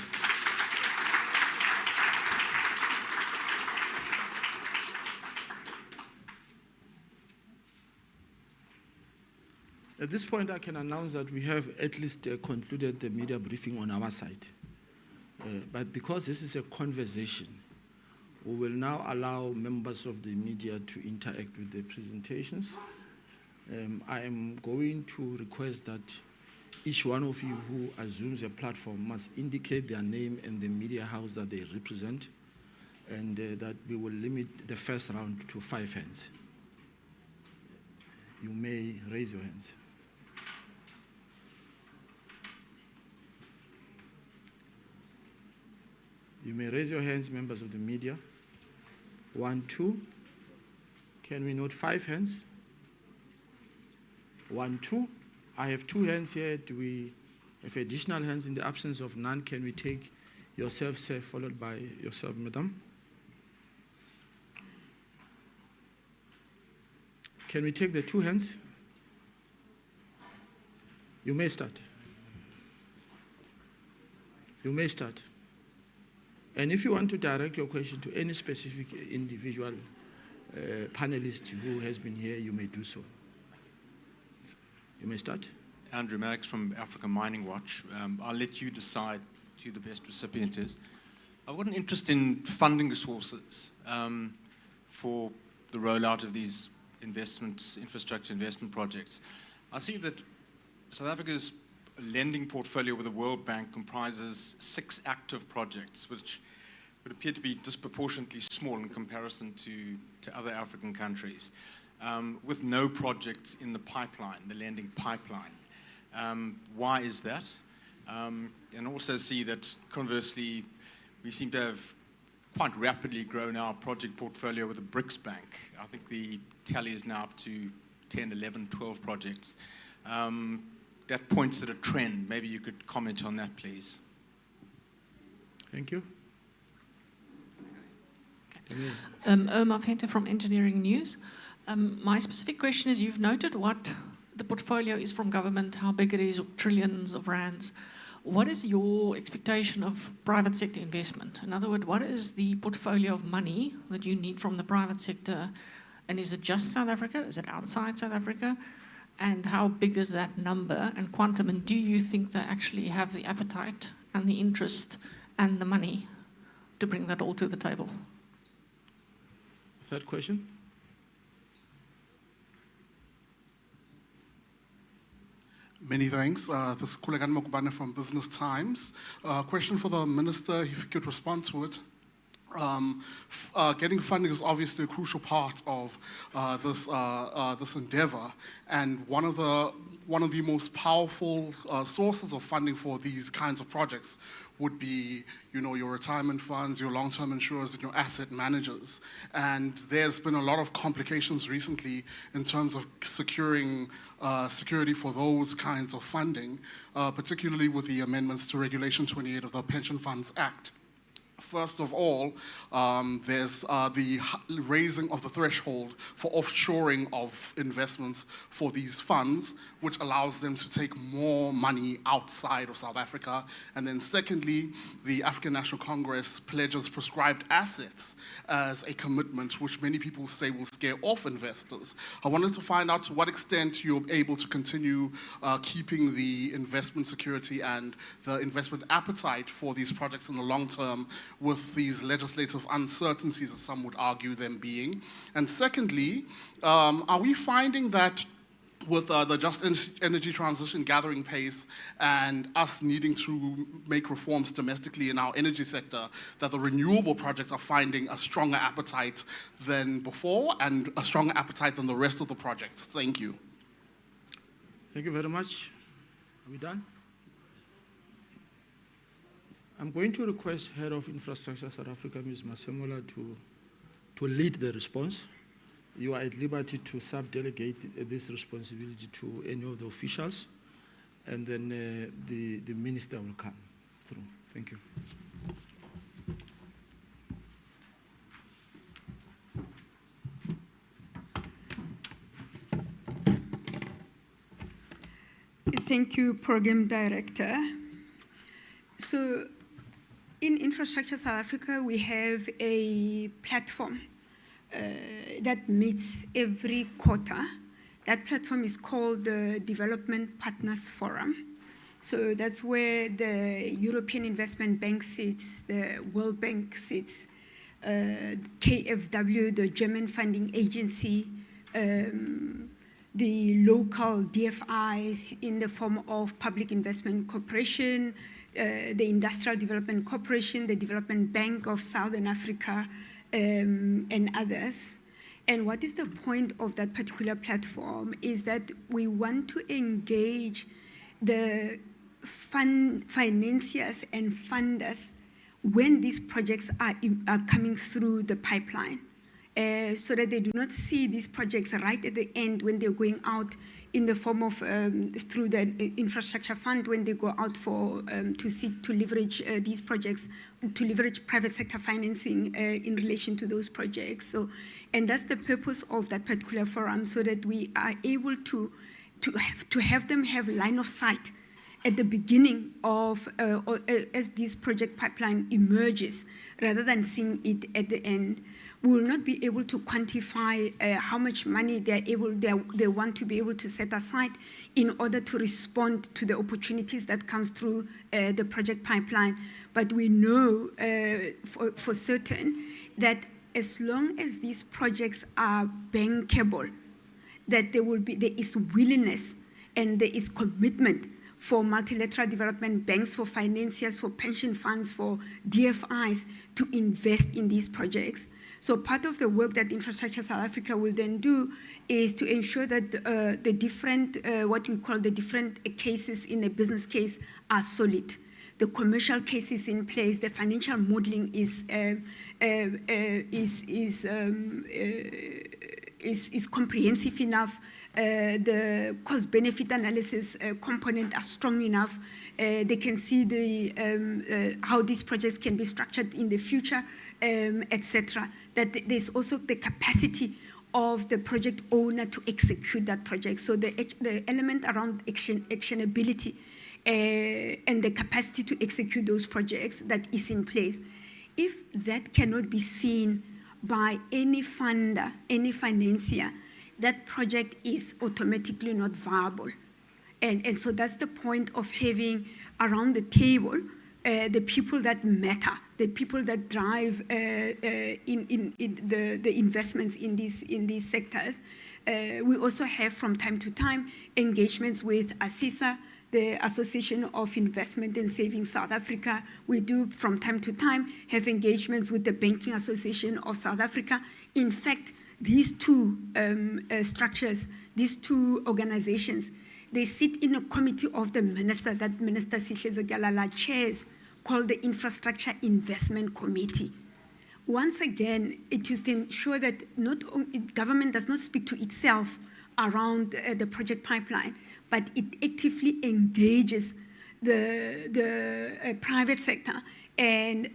At this point, I can announce that we have at least concluded the media briefing on our side. But because this is a conversation, we will now allow members of the media to interact with the presentations. I am going to request that each one of you who assumes a platform must indicate their name and the media house that they represent, and that we will limit the first round to 5 hands. You may raise your hands. You may raise your hands, members of the media. 1, 2. Can we note 5 hands? 1, 2. I have 2 hands here. Do we have additional hands? In the absence of none, can we take yourself, sir, followed by yourself, madam? Can we take the 2 hands? You may start. You may start. And if you want to direct your question to any specific individual panelist who has been here, you may do so. You may start. Andrew Maddox from African Mining Watch. I'll let you decide who the best recipient is. I've got an interest in funding sources for the rollout of these infrastructure investment projects. I see that South Africa's lending portfolio with the World Bank comprises 6 active projects, which would appear to be disproportionately small in comparison to other African countries, with no projects in the pipeline, the lending pipeline. Why is that? And also see that conversely, we seem to have quite rapidly grown our project portfolio with the BRICS Bank. I think the tally is now up to 10, 11, 12 projects. That points at a trend. Maybe you could comment on that, please. Thank you. Irma Venter from Engineering News. My specific question is, you've noted what the portfolio is from government, how big it is, trillions of rands. What is your expectation of private sector investment? In other words, what is the portfolio of money that you need from the private sector? And is it just South Africa? Is it outside South Africa? And how big is that number and quantum? And do you think they actually have the appetite and the interest and the money to bring that all to the table? Third question. Many thanks. This is Kulegan Mokubane from Business Times. Question for the Minister, if you could respond to it. Getting funding is obviously a crucial part of this endeavor, and one of the most powerful sources of funding for these kinds of projects would be, your retirement funds, your long-term insurers, and your asset managers. And there's been a lot of complications recently in terms of securing security for those kinds of funding, particularly with the amendments to Regulation 28 of the Pension Funds Act. First of all, there's the raising of the threshold for offshoring of investments for these funds, which allows them to take more money outside of South Africa. And then secondly, the African National Congress pledges prescribed assets as a commitment, which many people say will scare off investors. I wanted to find out to what extent you're able to continue keeping the investment security and the investment appetite for these projects in the long term, with these legislative uncertainties, as some would argue them being? And secondly, are we finding that with the just energy transition gathering pace and us needing to make reforms domestically in our energy sector, that the renewable projects are finding a stronger appetite than before and a stronger appetite than the rest of the projects? Thank you. Thank you very much. Are we done? I'm going to request Head of Infrastructure South Africa, Ms. Masemola, to lead the response. You are at liberty to sub-delegate this responsibility to any of the officials, and then the minister will come through. Thank you. Thank you, Program Director. So, in Infrastructure South Africa, we have a platform that meets every quarter. That platform is called the Development Partners Forum. So that's where the European Investment Bank sits, the World Bank sits, KfW, the German funding agency, the local DFIs in the form of Public Investment Corporation, the Industrial Development Corporation, the Development Bank of Southern Africa, and others. And what is the point of that particular platform is that we want to engage the financiers and funders when these projects are coming through the pipeline, so that they do not see these projects right at the end when they're going out in the form of through the infrastructure fund, when they go out for to seek to leverage these projects, to leverage private sector financing in relation to those projects. So, and that's the purpose of that particular forum, so that we are able to have them have line of sight at the beginning of as this project pipeline emerges, rather than seeing it at the end. We will not be able to quantify how much money they want to be able to set aside in order to respond to the opportunities that comes through the project pipeline. But we know for certain that as long as these projects are bankable, that there is willingness and there is commitment for multilateral development banks, for financiers, for pension funds, for DFIs to invest in these projects. So part of the work that Infrastructure South Africa will then do is to ensure that the different, what we call the different cases in a business case are solid. The commercial case is in place, the financial modeling is comprehensive enough, the cost-benefit analysis component are strong enough, they can see the how these projects can be structured in the future, etc. That there's also the capacity of the project owner to execute that project. So the element around actionability and the capacity to execute those projects that is in place. If that cannot be seen by any funder, any financier, that project is automatically not viable. And so that's the point of having around the table the people that matter, the people that drive in the investments in these sectors. We also have from time to time engagements with SIDSSA, the Association of Investment and Savings South Africa. We do from time to time have engagements with the Banking Association of South Africa. In fact, these two structures, these two organizations, they sit in a committee of the minister that Minister Sihlezo Galala chairs, called the Infrastructure Investment Committee. Once again, it is to ensure that government does not speak to itself around the project pipeline, but it actively engages the private sector and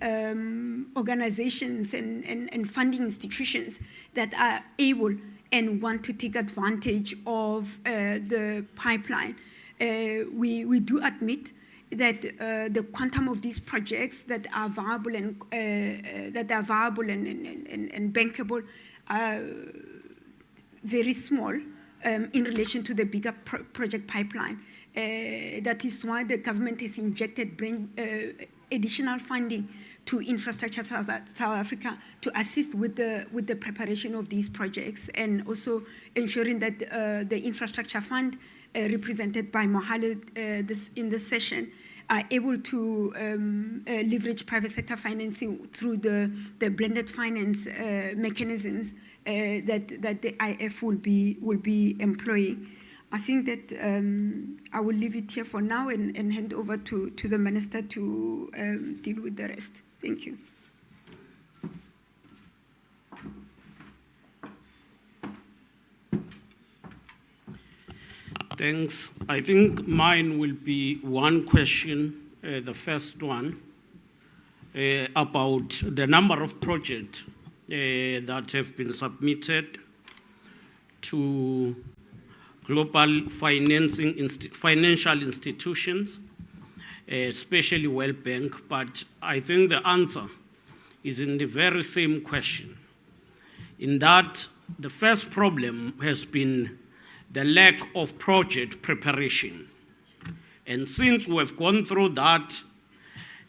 organizations and funding institutions that are able and want to take advantage of the pipeline. We do admit that the quantum of these projects that are viable and bankable are very small in relation to the bigger project pipeline. That is why the government has injected additional funding to Infrastructure South Africa to assist with the preparation of these projects, and also ensuring that the infrastructure fund represented by Mohale in this session are able to leverage private sector financing through the blended finance mechanisms that the IF will be employing. I think that I will leave it here for now and hand over to the Minister to deal with the rest. Thank you. Thanks. I think mine will be one question, the first one, about the number of projects that have been submitted to global financial institutions, especially World Bank, but I think the answer is in the very same question, in that the first problem has been the lack of project preparation. And since we've gone through that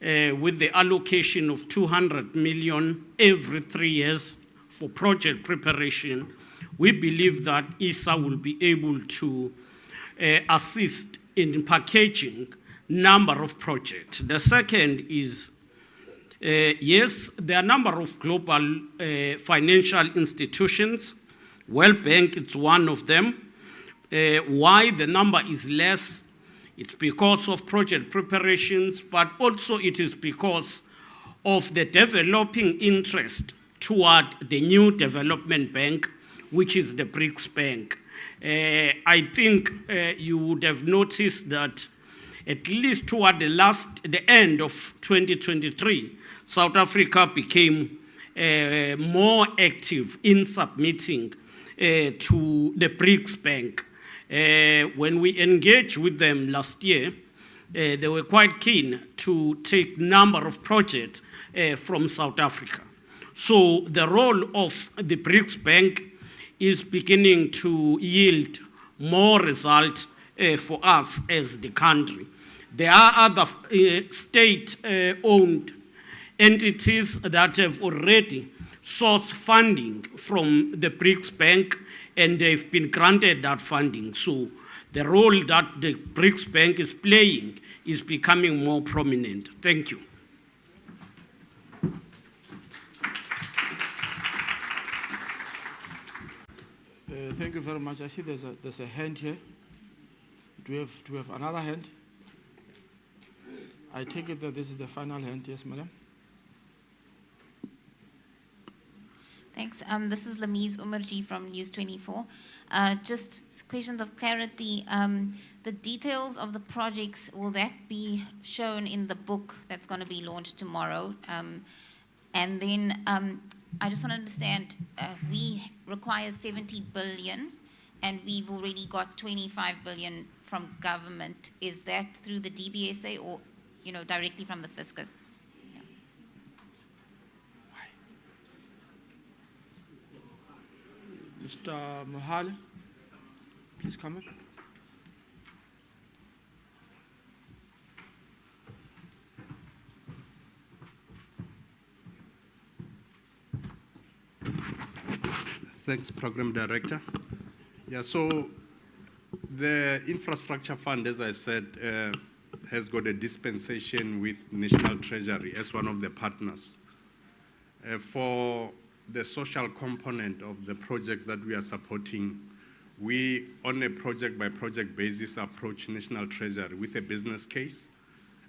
with the allocation of 200 million every 3 years for project preparation, we believe that SIDSSA will be able to assist in packaging number of projects. The second is, yes, there are a number of global financial institutions. World Bank, it's one of them. Why the number is less? It's because of project preparations, but also it is because of the developing interest toward the new development bank, which is the BRICS Bank. I think you would have noticed that at least toward the end of 2023, South Africa became more active in submitting to the BRICS Bank. When we engaged with them last year, they were quite keen to take number of projects from South Africa. So the role of the BRICS Bank is beginning to yield more results for us as the country. There are other state-owned entities that have already sourced funding from the BRICS Bank, and they've been granted that funding. So the role that the BRICS Bank is playing is becoming more prominent. Thank you. Thank you very much. I see there's a hand here. Do we have another hand? I take it that this is the final hand. Yes, madam. Thanks. This is Lamise Umarji from News 24. Just questions of clarity. The details of the projects, will that be shown in the book that's going to be launched tomorrow? And then I just want to understand, we require 70 billion and we've already got 25 billion from government. Is that through the DBSA or directly from the fiscus? Mr. Mohale, please come in. Thanks, Program Director. Yeah, so the Infrastructure Fund, as I said, has got a dispensation with National Treasury as one of the partners. For the social component of the projects that we are supporting, we, on a project-by-project basis, approach National Treasury with a business case,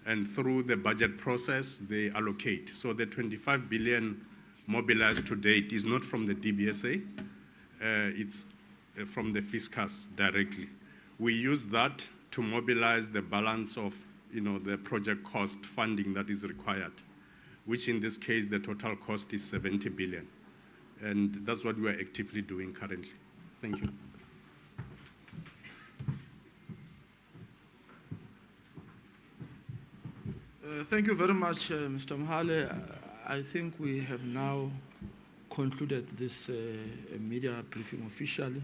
and through the budget process, they allocate. So the 25 billion mobilized to date is not from the DBSA, it's from the fiscus directly. We use that to mobilize the balance of the project cost funding that is required, which in this case, the total cost is 70 billion. And that's what we are actively doing currently. Thank you. Thank you very much, Mr. Mohale. I think we have now concluded this media briefing officially.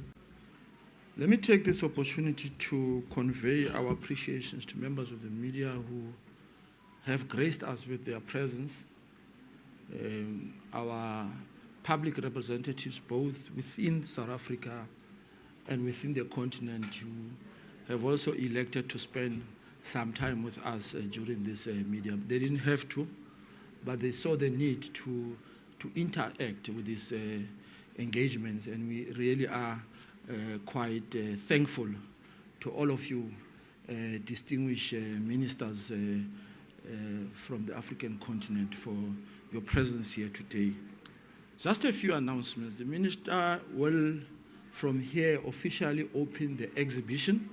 Let me take this opportunity to convey our appreciations to members of the media who have graced us with their presence. Our public representatives, both within South Africa and within the continent, who have also elected to spend some time with us during this media. They didn't have to, but they saw the need to interact with these engagements, and we really are quite thankful to all of you distinguished ministers from the African continent for your presence here today. Just a few announcements. The minister will, from here, officially open the exhibition.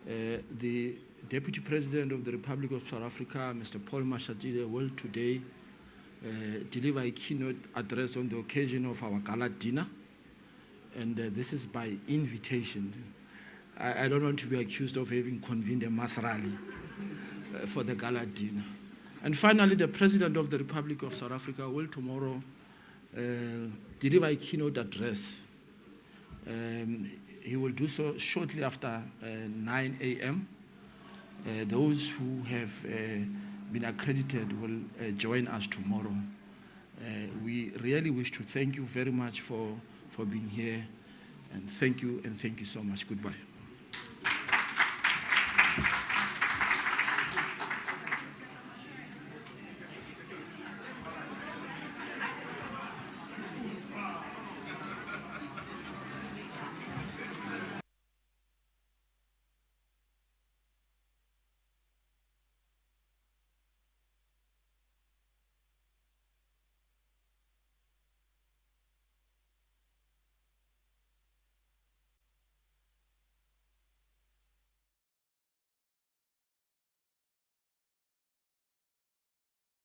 The Deputy President of the Republic of South Africa, Mr. Paul Mashatile, will today deliver a keynote address on the occasion of our gala dinner. And this is by invitation. I don't want to be accused of having convened a mass rally for the gala dinner. And finally, the President of the Republic of South Africa will tomorrow deliver a keynote address. He will do so shortly after 9 a.m. Those who have been accredited will join us tomorrow. We really wish to thank you very much for being here, and thank you so much. Goodbye.